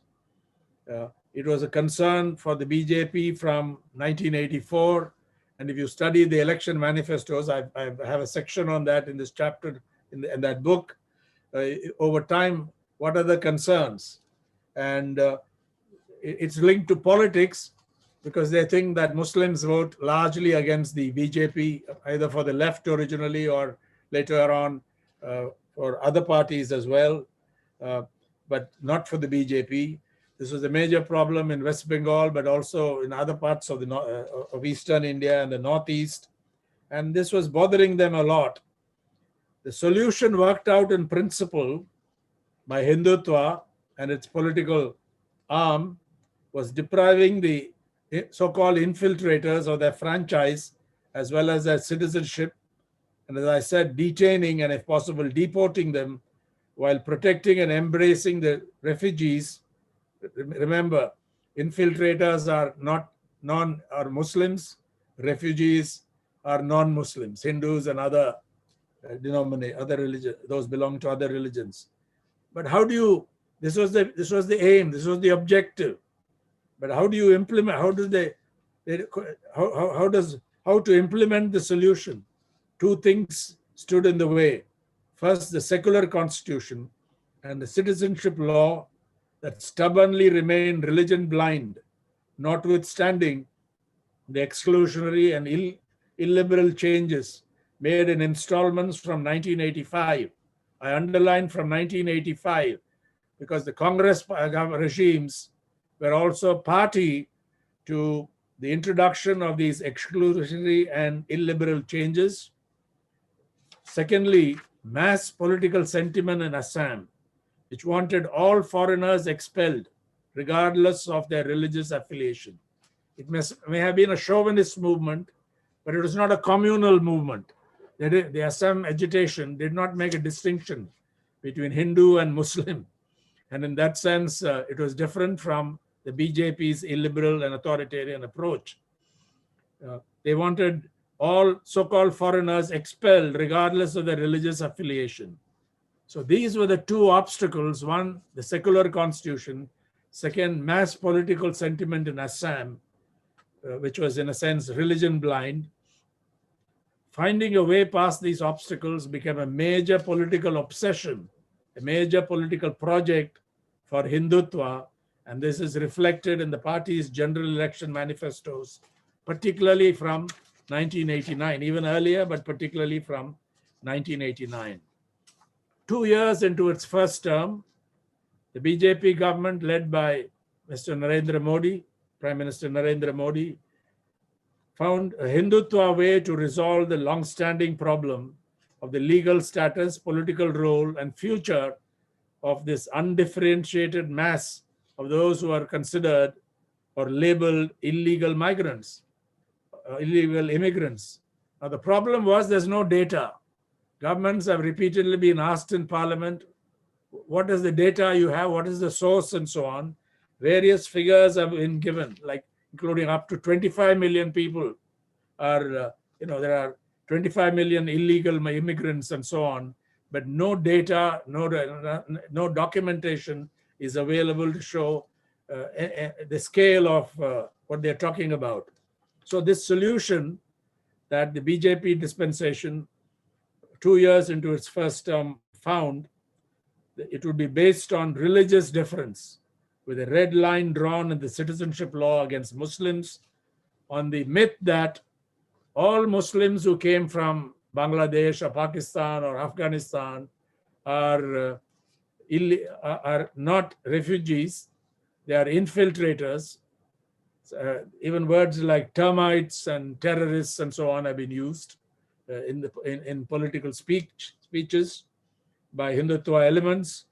[SPEAKER 3] It was a concern for the BJP from 1984. And if you study the election manifestos, I have a section on that in this chapter, in that book. Over time, what are the concerns? And it's linked to politics because they think that Muslims vote largely against the BJP, either for the left originally or later on for other parties as well, but not for the BJP. This was a major problem in West Bengal, but also in other parts of of Eastern India and the Northeast. And this was bothering them a lot. The solution worked out in principle by Hindutva and its political arm was depriving the so-called infiltrators of their franchise as well as their citizenship. And as I said, detaining and if possible, deporting them while protecting and embracing the refugees. Remember, infiltrators are are Muslims, refugees are non-Muslims, Hindus and other religions, those belong to other religions. But how do you, this was the aim, this was the objective. But how do you implement, how to implement the solution? Two things stood in the way. First, the secular constitution and the citizenship law that stubbornly remained religion blind, notwithstanding the exclusionary and illiberal changes made in installments from 1985. I underline from 1985 because the Congress regimes were also party to the introduction of these exclusionary and illiberal changes. Secondly, mass political sentiment in Assam, which wanted all foreigners expelled, regardless of their religious affiliation. It may have been a chauvinist movement, but it was not a communal movement. The Assam agitation did not make a distinction between Hindu and Muslim. And in that sense, it was different from the BJP's illiberal and authoritarian approach. They wanted all so-called foreigners expelled regardless of their religious affiliation. So these were the two obstacles. One, the secular constitution. Second, mass political sentiment in Assam, which was in a sense religion blind. Finding a way past these obstacles became a major political obsession, a major political project for Hindutva, and this is reflected in the party's general election manifestos, particularly from 1989, even earlier, but particularly from 1989. 2 years into its first term, the BJP government led by Mr. Narendra Modi, Prime Minister Narendra Modi, found a Hindutva way to resolve the long-standing problem of the legal status, political role, and future of this undifferentiated mass of those who are considered or labeled illegal migrants, illegal immigrants. Now, the problem was there's no data. Governments have repeatedly been asked in Parliament, what is the data you have, what is the source, and so on. Various figures have been given, like including up to 25 million people are, there are 25 million illegal immigrants and so on, but no data, no documentation is available to show the scale of what they're talking about. So this solution that the BJP dispensation 2 years into its first term found, it would be based on religious difference, with a red line drawn in the citizenship law against Muslims on the myth that all Muslims who came from Bangladesh or Pakistan or Afghanistan are not refugees, they are infiltrators. Even words like termites and terrorists and so on have been used in political speeches by Hindutva elements,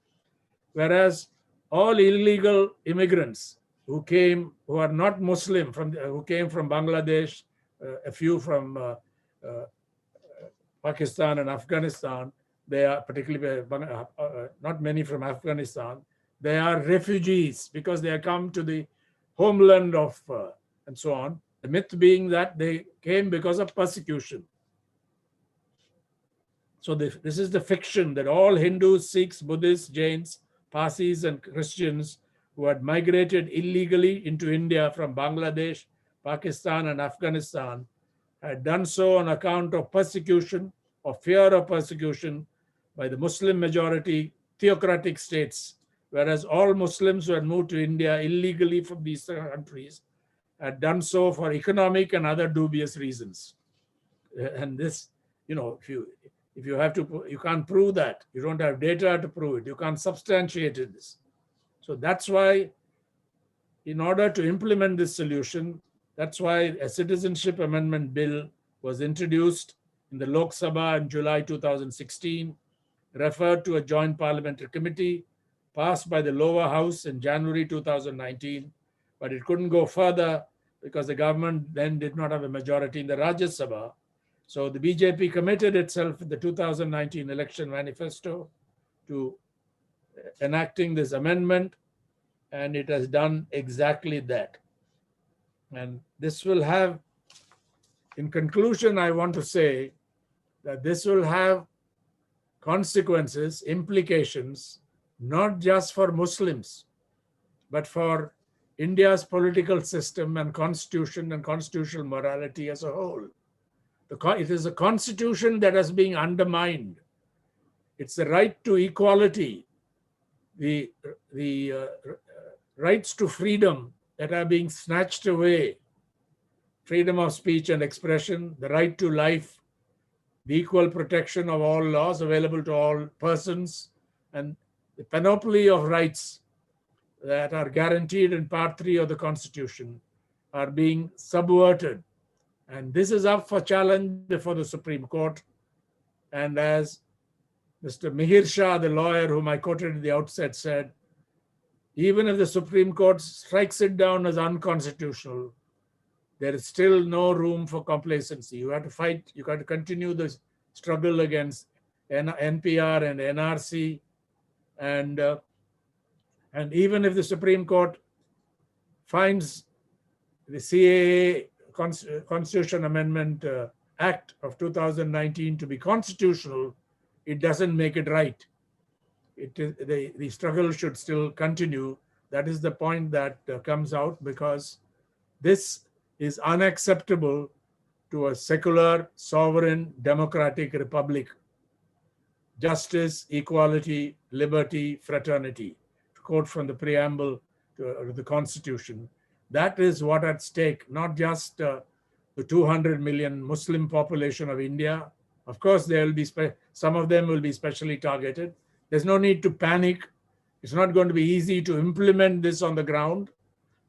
[SPEAKER 3] whereas all illegal immigrants who are not Muslim, who came from Bangladesh, a few from Pakistan and Afghanistan, they are particularly not many from Afghanistan, they are refugees because they have come to the homeland of and so on. The myth being that they came because of persecution. So this is the fiction that all Hindus, Sikhs, Buddhists, Jains, Parsis, and Christians who had migrated illegally into India from Bangladesh, Pakistan, and Afghanistan had done so on account of persecution or fear of persecution by the Muslim majority theocratic states, whereas all Muslims who had moved to India illegally from these countries had done so for economic and other dubious reasons. And this, if you have to, you can't prove that. You don't have data to prove it. You can't substantiate this. So that's why, in order to implement this solution, that's why a citizenship amendment bill was introduced in the Lok Sabha in July 2016, referred to a joint parliamentary committee, passed by the lower house in January 2019, but it couldn't go further because the government then did not have a majority in the Rajya Sabha. So the BJP committed itself in the 2019 election manifesto to enacting this amendment, and it has done exactly that. And this will have, in conclusion, I want to say that this will have consequences, implications, not just for Muslims, but for India's political system and constitution and constitutional morality as a whole. It is a constitution that is being undermined. It's the right to equality the rights to freedom that are being snatched away, freedom of speech and expression, the right to life, the equal protection of all laws available to all persons, and the panoply of rights that are guaranteed in Part 3 of the Constitution are being subverted. And this is up for challenge before the Supreme Court. And as Mr. Mihir Shah, the lawyer whom I quoted at the outset, said, even if the Supreme Court strikes it down as unconstitutional, there is still no room for complacency. You have to fight, you got to continue the struggle against NPR and NRC. And even if the Supreme Court finds the CAA Constitution Amendment Act of 2019 to be constitutional, it doesn't make it right. The struggle should still continue. That is the point that comes out, because this is unacceptable to a secular, sovereign, democratic republic. Justice, equality, liberty, fraternity, to quote from the preamble to the Constitution. That is what at stake, not just the 200 million Muslim population of India. Of course, there will be some of them will be specially targeted. There's no need to panic. It's not going to be easy to implement this on the ground.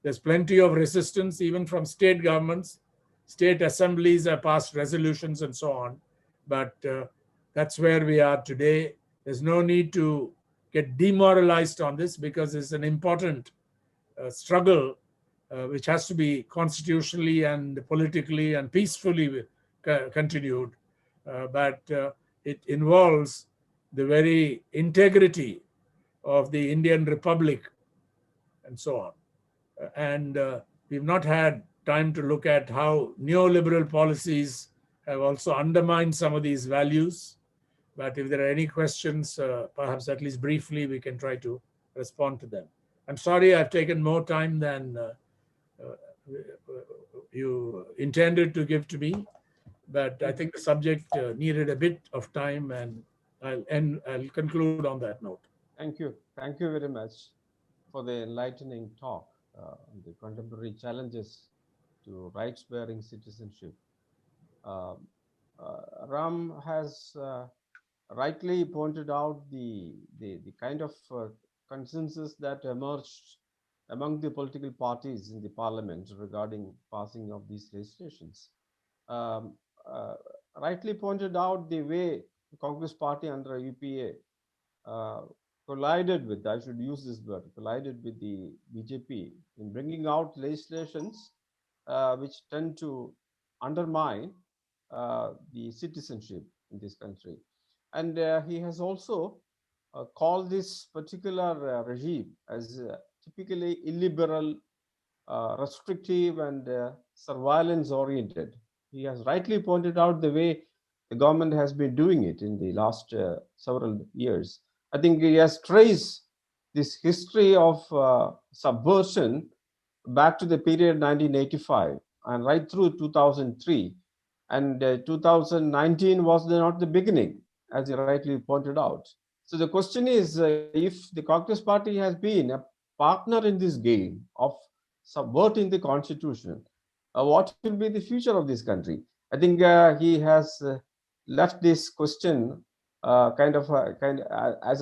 [SPEAKER 3] There's plenty of resistance, even from state governments. State assemblies have passed resolutions and so on. But that's where we are today. There's no need to get demoralized on this, because it's an important struggle which has to be constitutionally and politically and peacefully continued. But it involves the very integrity of the Indian Republic and so on. And we've not had time to look at how neoliberal policies have also undermined some of these values. But if there are any questions, perhaps at least briefly, we can try to respond to them. I'm sorry I've taken more time than you intended to give to me, but I think the subject needed a bit of time, and I'll conclude on that note.
[SPEAKER 2] Thank you. Thank you very much for the enlightening talk on the contemporary challenges to rights-bearing citizenship. Ram has rightly pointed out the kind of consensus that emerged among the political parties in the parliament regarding passing of these legislations. Rightly pointed out the way the Congress party under UPA collided with, I should use this word, collided with the BJP in bringing out legislations which tend to undermine the citizenship in this country. And he has also called this particular regime as typically illiberal, restrictive, and surveillance oriented. He has rightly pointed out the way the government has been doing it in the last several years. I think he has traced this history of subversion back to the period 1985 and right through 2003. And 2019 was not the beginning, as he rightly pointed out. So the question is, if the Congress party has been a partner in this game of subverting the constitution, what will be the future of this country? I think he has left this question as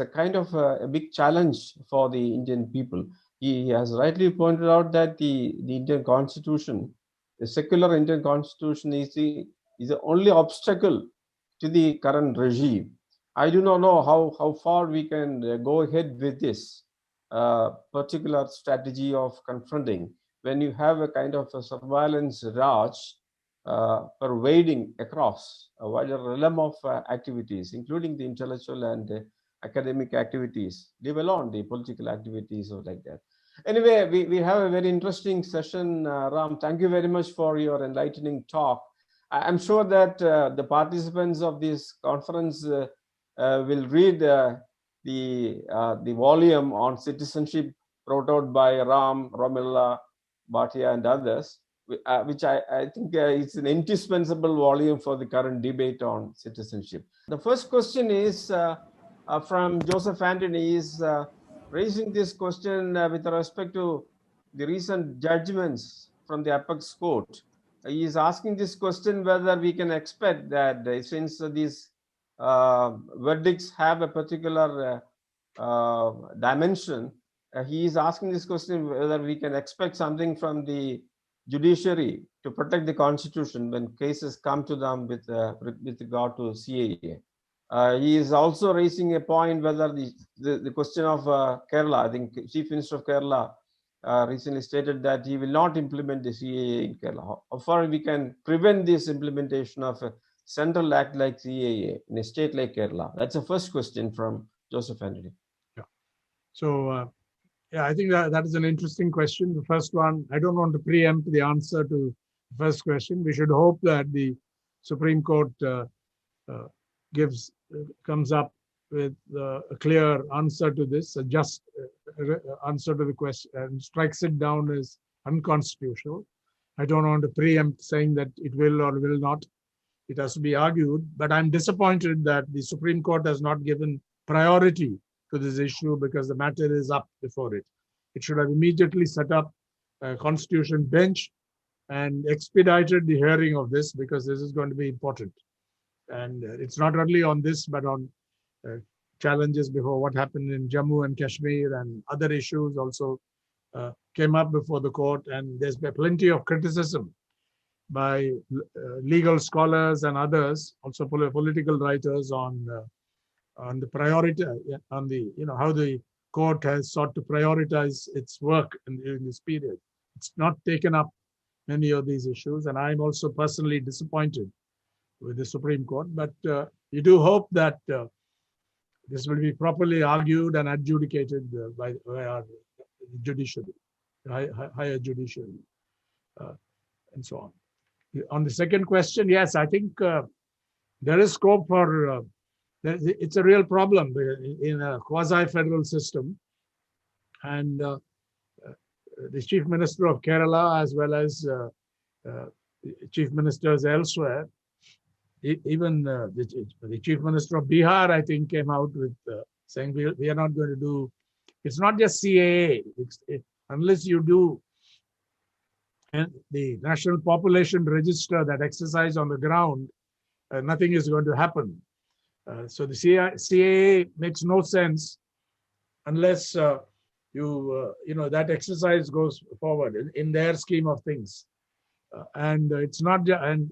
[SPEAKER 2] a kind of a big challenge for the Indian people. He has rightly pointed out that the Indian constitution, the secular Indian constitution, is the only obstacle to the current regime. I do not know how far we can go ahead with this particular strategy of confronting when you have a kind of a surveillance Raj pervading across a wider realm of activities, including the intellectual and academic activities, leave alone the political activities or like that. Anyway, we have a very interesting session. Ram, thank you very much for your enlightening talk. I'm sure that the participants of this conference will read the volume on citizenship brought out by Ram, Romilla, Bhatia, and others, which I think is an indispensable volume for the current debate on citizenship. The first question is from Joseph Anthony is, raising this question with respect to the recent judgments from the apex court. He is asking this question whether we can expect that since these verdicts have a particular dimension, he is asking this question whether we can expect something from the judiciary to protect the constitution when cases come to them with regard to CAA. He is also raising a point whether the question of Kerala. I think Chief Minister of Kerala recently stated that he will not implement the CAA in Kerala. How far we can prevent this implementation of a central act like CAA in a state like Kerala? That's the first question from Joseph Anthony.
[SPEAKER 3] Yeah. So, yeah, I think that is an interesting question. The first one, I don't want to preempt the answer to the first question. We should hope that the Supreme Court comes up with a clear answer to this, a just answer to the question, and strikes it down as unconstitutional. I don't want to preempt saying that it will or will not. It has to be argued, but I'm disappointed that the Supreme Court has not given priority to this issue because the matter is up before it. It should have immediately set up a constitution bench and expedited the hearing of this, because this is going to be important. And it's not only on this, but on challenges before what happened in Jammu and Kashmir, and other issues also came up before the court. And there's been plenty of criticism by legal scholars and others, also political writers, on the priority, on the, how the court has sought to prioritize its work in this period. It's not taken up many of these issues, and I'm also personally disappointed with the Supreme Court. But you do hope that this will be properly argued and adjudicated by our judiciary, higher judiciary, and so on. On the second question, yes, I think there is scope for, it's a real problem in a quasi-federal system. And the Chief Minister of Kerala, as well as chief ministers elsewhere, even the Chief Minister of Bihar, I think, came out with saying we are not going to do, it's not just CAA, unless you do and the National Population Register, that exercise on the ground, nothing is going to happen. So the CAA makes no sense unless that exercise goes forward in their scheme of things. And it's not, and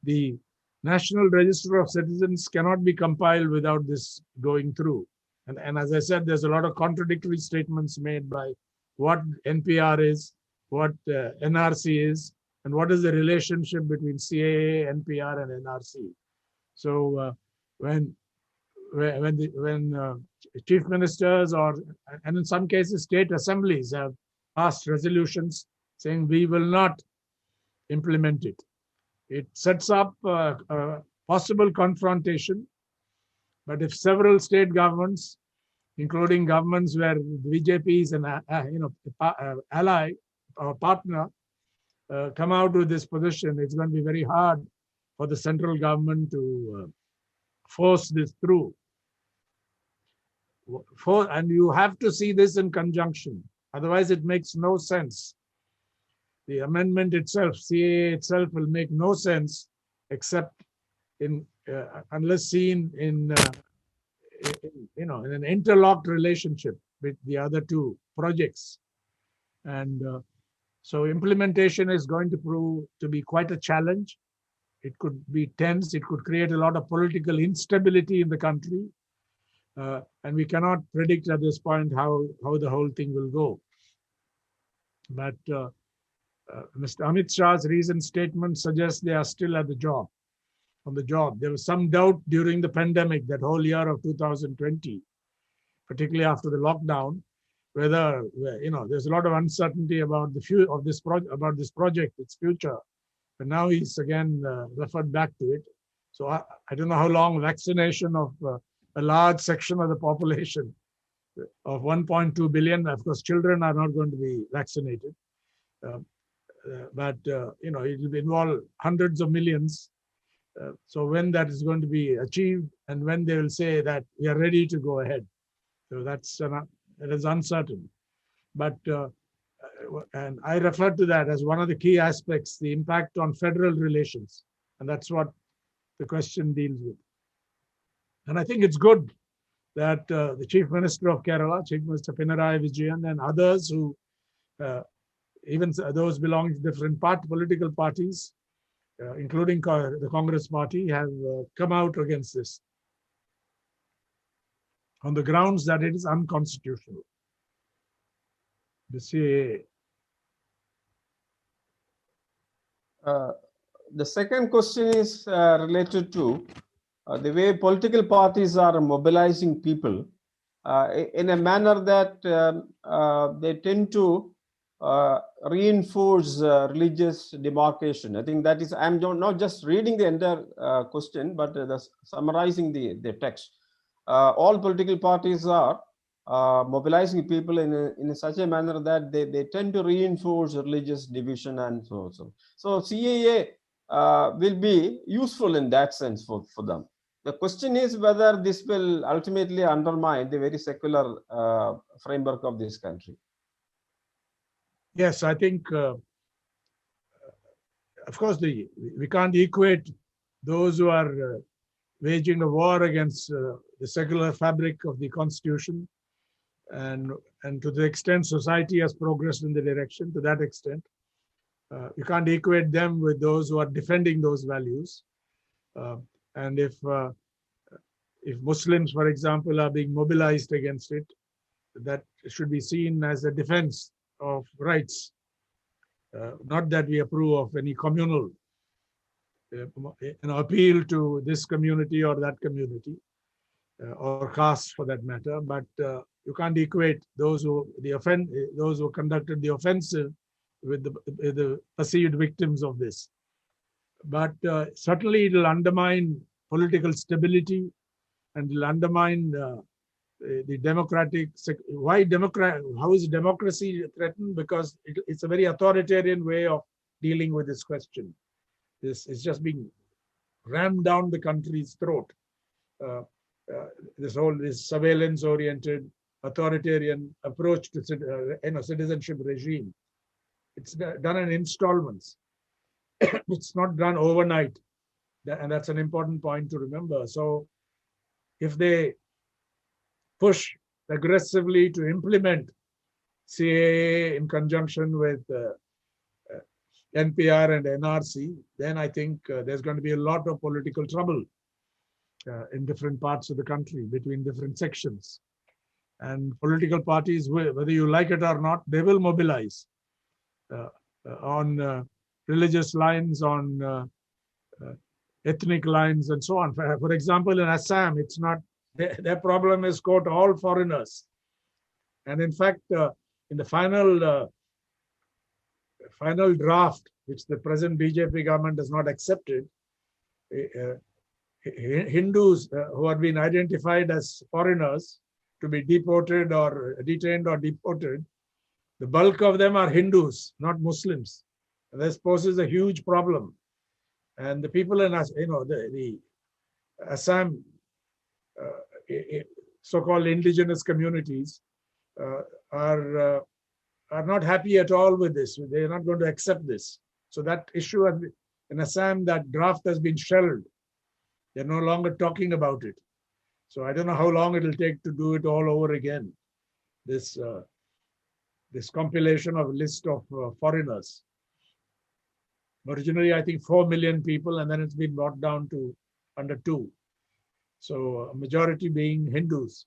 [SPEAKER 3] the National Register of Citizens cannot be compiled without this going through. And as I said, there's a lot of contradictory statements made by what NPR is, what NRC is, and what is the relationship between CAA, NPR, and NRC. So when chief ministers and in some cases state assemblies have passed resolutions saying we will not implement it, it sets up a possible confrontation. But if several state governments, including governments where the BJP is an ally or partner, come out with this position, it's going to be very hard for the central government to force this through. And you have to see this in conjunction. Otherwise, it makes no sense. The amendment itself, CAA itself, will make no sense except unless seen in an interlocked relationship with the other two projects. And so implementation is going to prove to be quite a challenge. It could be tense. It could create a lot of political instability in the country. And we cannot predict at this point how the whole thing will go. But Mr. Amit Shah's recent statement suggests they are still on the job. There was some doubt during the pandemic, that whole year of 2020, particularly after the lockdown, whether there's a lot of uncertainty about the future of this project, its future. But now he's again referred back to it. So I don't know how long vaccination of a large section of the population of 1.2 billion. Of course, children are not going to be vaccinated, but it will involve hundreds of millions. So when that is going to be achieved, and when they will say that we are ready to go ahead. So it is uncertain. But and I refer to that as one of the key aspects, the impact on federal relations, and that's what the question deals with. And I think it's good that the Chief Minister of Kerala, Chief Minister Pinarayi Vijayan, and others who, even those belonging to different political parties, including the Congress Party, have come out against this on the grounds that it is unconstitutional. The CAA.
[SPEAKER 2] The second question is related to the way political parties are mobilizing people in a manner that they tend to reinforce religious demarcation. I think that is, I'm not just reading the entire question, but summarizing the text. All political parties are mobilizing people in such a manner that they tend to reinforce religious division and so on. So CAA will be useful in that sense for them. The question is whether this will ultimately undermine the very secular framework of this country.
[SPEAKER 3] Yes, I think, of course, we can't equate those who are waging a war against the secular fabric of the Constitution, and to the extent society has progressed in the direction, to that extent, you can't equate them with those who are defending those values. And if Muslims, for example, are being mobilized against it, that should be seen as a defense of rights, not that we approve of any communal appeal to this community or that community, or caste for that matter. But you can't equate those who conducted the offensive with the perceived victims of this. But certainly it will undermine political stability, and it will undermine the democratic. How is democracy threatened? Because it's a very authoritarian way of dealing with this question. This is just being rammed down the country's throat. This surveillance-oriented, authoritarian approach to citizenship regime. It's done in installments. It's not done overnight, and that's an important point to remember. So, if they push aggressively to implement CAA in conjunction with NPR and NRC, then I think there's going to be a lot of political trouble in different parts of the country between different sections. And political parties, whether you like it or not, they will mobilize on religious lines, on ethnic lines, and so on. For example, in Assam, it's not their problem is, quote, all foreigners. And in fact, in the final draft, which the present BJP government has not accepted, Hindus who have been identified as foreigners to be deported or detained or deported, the bulk of them are Hindus, not Muslims. And this poses a huge problem. And the people in, the Assam so-called indigenous communities are not happy at all with this. They are not going to accept this. So that issue in Assam, that draft has been shelved. They're no longer talking about it. So I don't know how long it will take to do it all over again. This compilation of a list of foreigners. Originally, I think 4 million people, and then it's been brought down to under 2. So a majority being Hindus.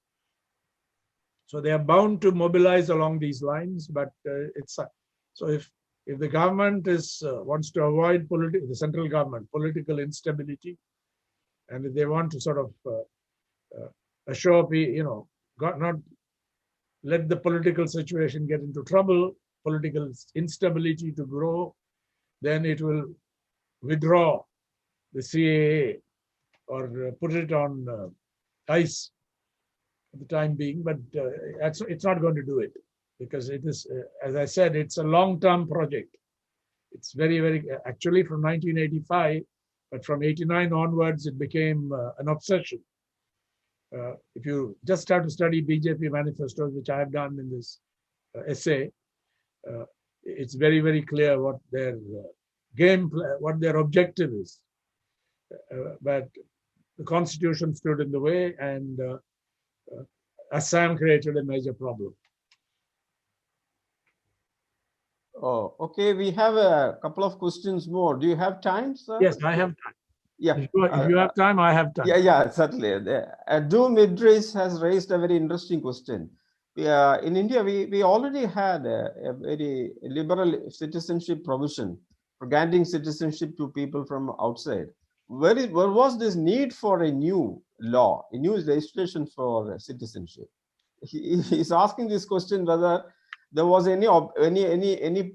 [SPEAKER 3] So they are bound to mobilize along these lines, but so if the government wants to avoid the central government political instability, and if they want to sort of assure not let the political situation get into trouble, political instability to grow, then it will withdraw the CAA or put it on ice for the time being. But it's not going to do it, because it is, as I said, it's a long-term project. It's very, very, actually from 1985, but from 89 onwards, it became an obsession. if you just start to study BJP manifestos, which I have done in this essay, it's very, very clear what their game plan, what their objective is. But the constitution stood in the way, and Assam created a major problem.
[SPEAKER 2] Oh, okay. We have a couple of questions more. Do you have time, sir?
[SPEAKER 3] Yes, I have time.
[SPEAKER 2] Yeah.
[SPEAKER 3] If you have time, I have time.
[SPEAKER 2] Yeah, certainly. Doom Idris has raised a very interesting question. In India, we already had a very liberal citizenship provision for granting citizenship to people from outside. Where was this need for a new law, a new legislation for citizenship? He's asking this question whether there was any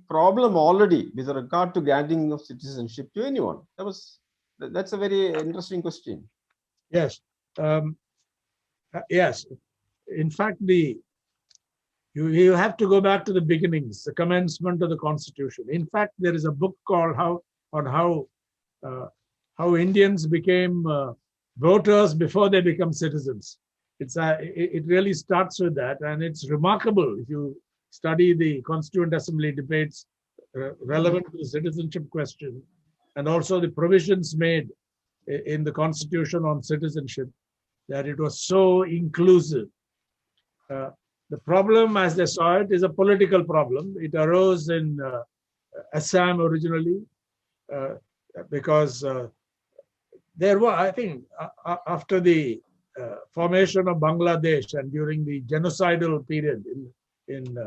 [SPEAKER 2] problem already with regard to granting of citizenship to anyone. That's a very interesting question.
[SPEAKER 3] Yes. Yes. In fact, you have to go back to the beginnings, the commencement of the Constitution. In fact, there is a book called how Indians became voters before they become citizens. It really starts with that, and it's remarkable if you study the Constituent Assembly debates relevant to the citizenship question, and also the provisions made in the Constitution on citizenship, that it was so inclusive. The problem, as they saw it, is a political problem. It arose in Assam originally because there were, I think, after the formation of Bangladesh and during the genocidal period in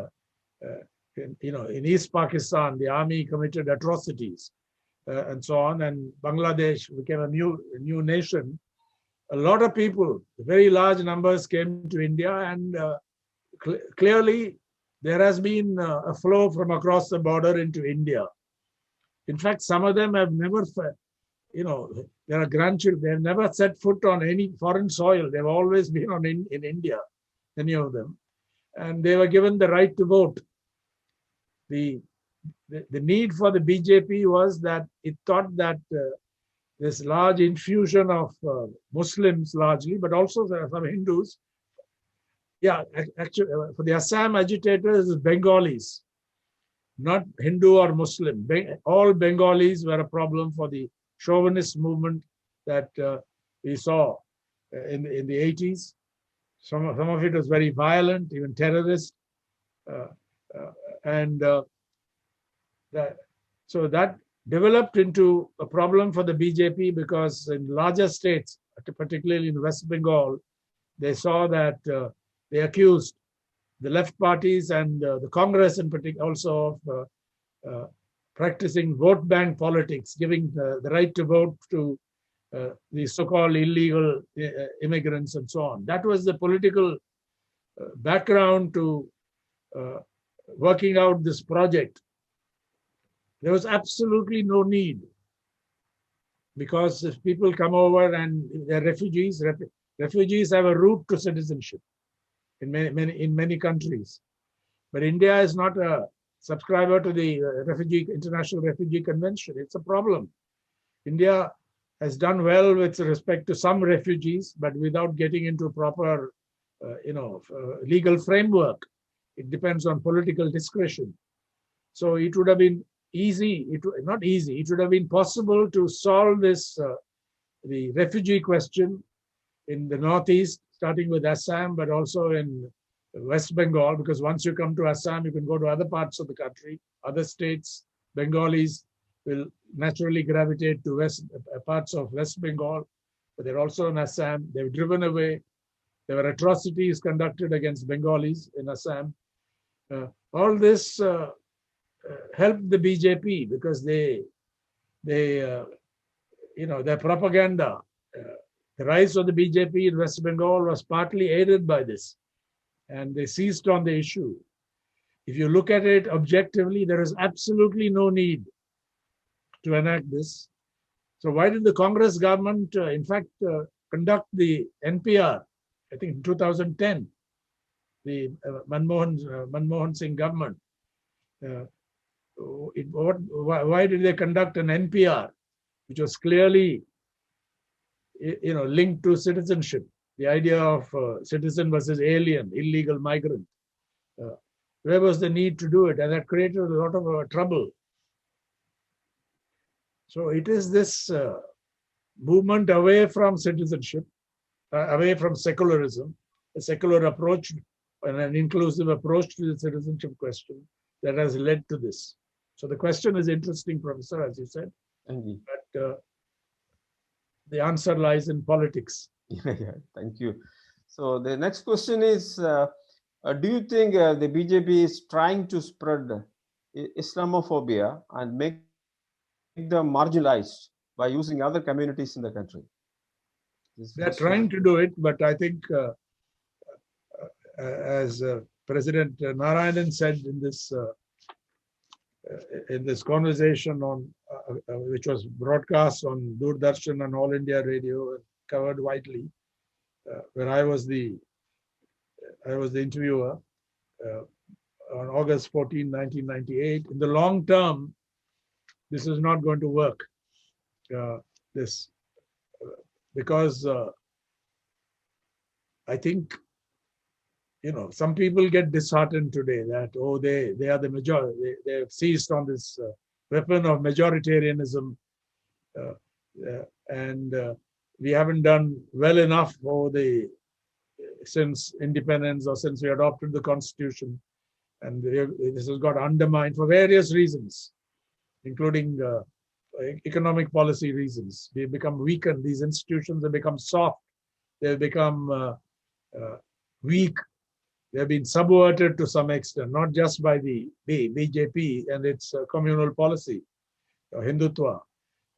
[SPEAKER 3] East Pakistan, the army committed atrocities and so on, and Bangladesh became a new nation. A lot of people, very large numbers, came to India, and clearly there has been a flow from across the border into India. In fact, some of them have never, there are grandchildren, they have never set foot on any foreign soil. They've always been in India, many of them. And they were given the right to vote. The need for the BJP was that it thought that this large infusion of Muslims largely, but also some Hindus. Yeah, actually, for the Assam agitators, it's Bengalis, not Hindu or Muslim. All Bengalis were a problem for the chauvinist movement that we saw in the 80s. Some of it was very violent, even terrorist. So that developed into a problem for the BJP, because in larger states, particularly in West Bengal, they saw that they accused the left parties and the Congress in particular also of practicing vote bank politics, giving the right to vote to the so-called illegal immigrants and so on. That was the political background to working out this project. There was absolutely no need, because if people come over and they're refugees have a route to citizenship in many countries. But India is not a subscriber to the International Refugee Convention. It's a problem. India has done well with respect to some refugees, but without getting into proper, legal framework. It depends on political discretion. So it would have been easy, it would have been possible to solve this, the refugee question in the Northeast, starting with Assam, but also in West Bengal, because once you come to Assam, you can go to other parts of the country, other states. Bengalis will naturally gravitate to parts of West Bengal, but they're also in Assam. They've driven away. There were atrocities conducted against Bengalis in Assam. All this helped the BJP, because their propaganda, the rise of the BJP in West Bengal was partly aided by this, and they seized on the issue. If you look at it objectively, there is absolutely no need to enact this. So why did the Congress government, in fact, conduct the NPR, I think in 2010, the Manmohan Singh government? Why did they conduct an NPR, which was clearly linked to citizenship? the idea of citizen versus alien, illegal migrant. Where was the need to do it? And that created a lot of trouble. So it is this movement away from citizenship, away from secularism, a secular approach and an inclusive approach to the citizenship question that has led to this. So the question is interesting, Professor, as you said, but the answer lies in politics.
[SPEAKER 2] Yeah, thank you. So the next question is, do you think the BJP is trying to spread Islamophobia and make them marginalized by using other communities in the country?
[SPEAKER 3] They're trying to do it, but I think as President Narayanan said in this conversation on which was broadcast on Doordarshan and All India Radio and covered widely, where I was the interviewer on August 14, 1998. In the long term, this is not going to work. Because I think, some people get disheartened today that, oh, they are the majority. They have seized on this weapon of majoritarianism, and we haven't done well enough since independence or since we adopted the Constitution, and this has got undermined for various reasons, including economic policy reasons. We've become weakened. These institutions have become soft. They've become weak. They've been subverted to some extent, not just by the BJP and its communal policy, Hindutva,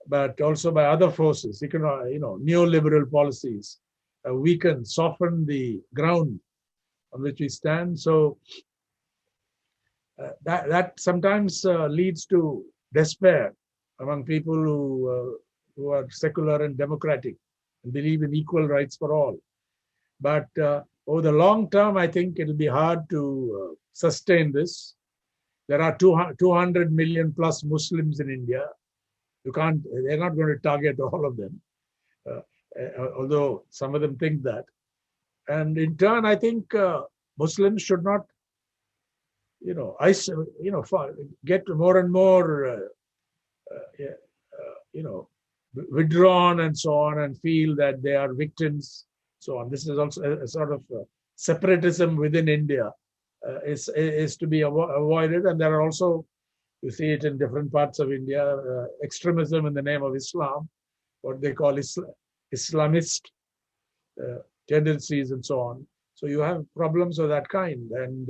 [SPEAKER 3] but also by other forces. Neoliberal policies weaken, soften the ground on which we stand. So that sometimes leads to despair among people who are secular and democratic and believe in equal rights for all. But over the long term, I think it'll be hard to sustain this. There are 200 million plus Muslims in India. They're not going to target all of them, although some of them think that. And in turn, I think Muslims should not, get more and more, withdrawn and so on, and feel that they are victims. So on. This is also a sort of separatism within India is to be avoided, and there are also, you see it in different parts of India, extremism in the name of Islam, what they call Islamist tendencies and so on. So you have problems of that kind, and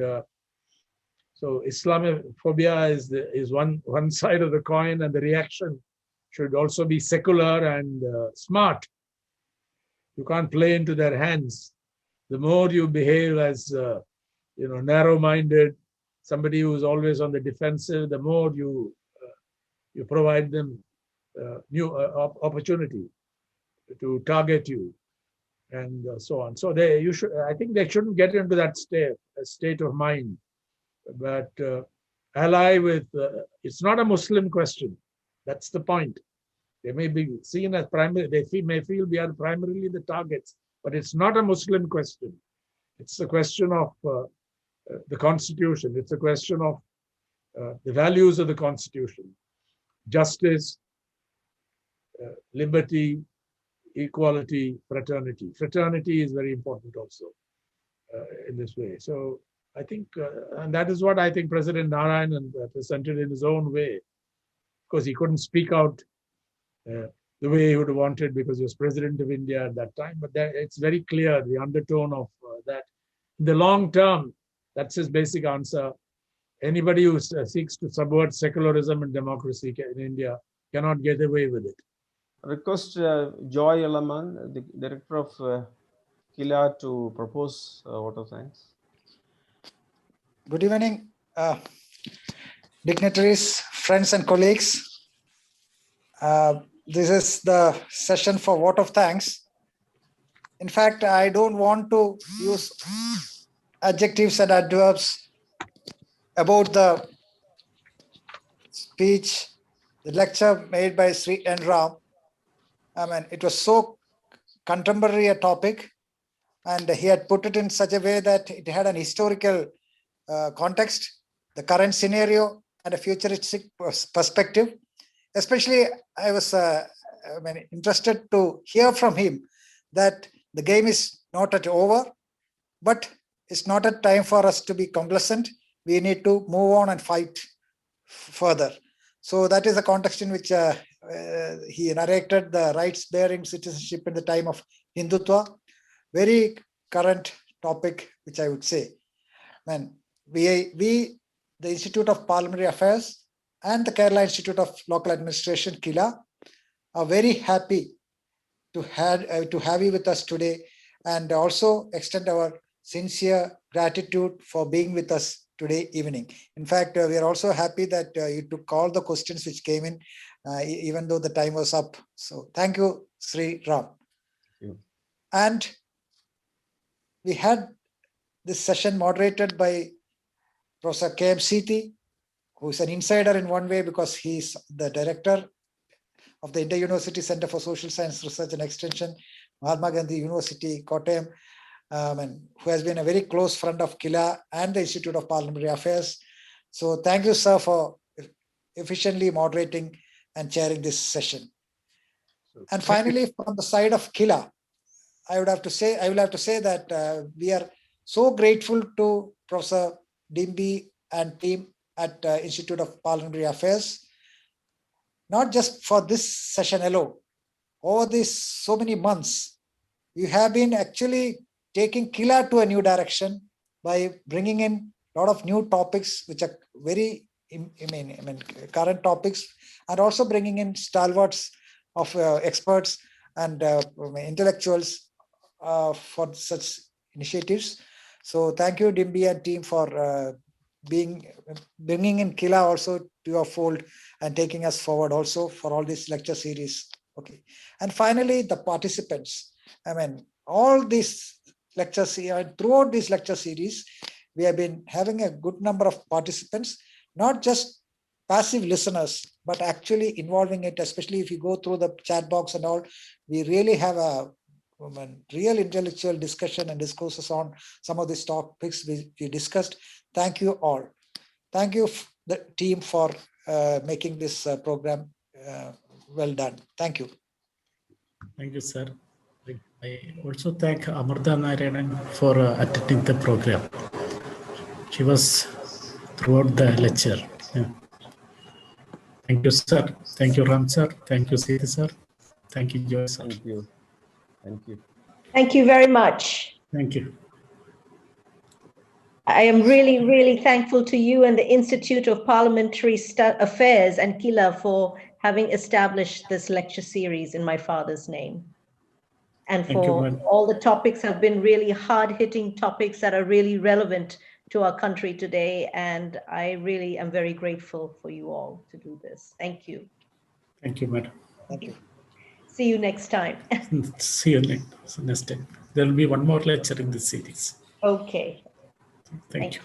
[SPEAKER 3] so Islamophobia is one side of the coin, and the reaction should also be secular and smart. You can't play into their hands. The more you behave as narrow-minded, somebody who is always on the defensive, the more you provide them new opportunity to target you, and so on. So I think they shouldn't get into that state of mind. But ally with, it's not a Muslim question. That's the point. They may be seen as primary, may feel we are primarily the targets, but it's not a Muslim question. It's a question of the Constitution. It's a question of the values of the Constitution: justice, liberty, equality, fraternity. Fraternity is very important also in this way. So I think, and that is what I think President Narayanan presented in his own way, because he couldn't speak out the way he would have wanted because he was president of India at that time. But it's very clear, the undertone of that. In the long term, that's his basic answer. Anybody who seeks to subvert secularism and democracy in India cannot get away with it.
[SPEAKER 2] Request Joy Elaman, the director of Kila, to propose a vote of thanks.
[SPEAKER 4] Good evening, dignitaries, friends and colleagues. This is the session for vote of thanks. In fact, I don't want to use adjectives and adverbs about the speech, the lecture made by Sri N. Ram. I mean, it was so contemporary a topic, and he had put it in such a way that it had an historical context, the current scenario, and a futuristic perspective. Especially, I was interested to hear from him that the game is not at over, but it's not a time for us to be complacent. We need to move on and fight further. So that is the context in which he narrated the rights-bearing citizenship in the time of Hindutva. Very current topic, which I would say. We, the Institute of Parliamentary Affairs and the Kerala Institute of Local Administration, KILA, are very happy to have you with us today, and also extend our sincere gratitude for being with us today evening. In fact, we are also happy that you took all the questions which came in, even though the time was up. So thank you, Sri Ram.
[SPEAKER 2] Thank you.
[SPEAKER 4] And we had this session moderated by Professor K.M. Seethi, who is an insider in one way because he's the director of the Inter-University Center for Social Science Research and Extension, Mahatma Gandhi University, Kottayam, and who has been a very close friend of KILA and the Institute of Parliamentary Affairs. So thank you, sir, for efficiently moderating and chairing this session. And finally, from the side of KILA, I will have to say that we are so grateful to Professor Dimpi and team at Institute of Parliamentary Affairs, not just for this session alone. Over these so many months, you have been actually taking KILA to a new direction by bringing in a lot of new topics, which are very current topics, and also bringing in stalwarts of experts and intellectuals for such initiatives. So thank you, Dimpi and team, for bringing in KILA also to your fold and taking us forward also for all this lecture series. Okay, and finally the participants. All these lectures, throughout this lecture series, we have been having a good number of participants, not just passive listeners, but actually involving it. Especially if you go through the chat box and all, we really have a real intellectual discussion and discourses on some of these topics we discussed. Thank you all. Thank you, the team, for making this program well done. Thank you.
[SPEAKER 1] Thank you, sir. I also thank Amrita Narayanan for attending the program. She was throughout the lecture. Yeah. Thank you, sir. Thank you, Ram, sir. Thank you, Seethi, sir. Thank you, Joy, sir.
[SPEAKER 2] Thank you. Thank you.
[SPEAKER 5] Thank you very much.
[SPEAKER 1] Thank you.
[SPEAKER 5] I am really, really thankful to you and the Institute of Parliamentary Affairs and KILA for having established this lecture series in my father's name. And for all the topics have been really hard-hitting topics that are really relevant to our country today. And I really am very grateful for you all to do this. Thank you.
[SPEAKER 1] Thank you, madam.
[SPEAKER 4] Thank you.
[SPEAKER 5] See you next time.
[SPEAKER 1] See you next time. There will be one more lecture in this series.
[SPEAKER 5] Okay.
[SPEAKER 1] Thank you.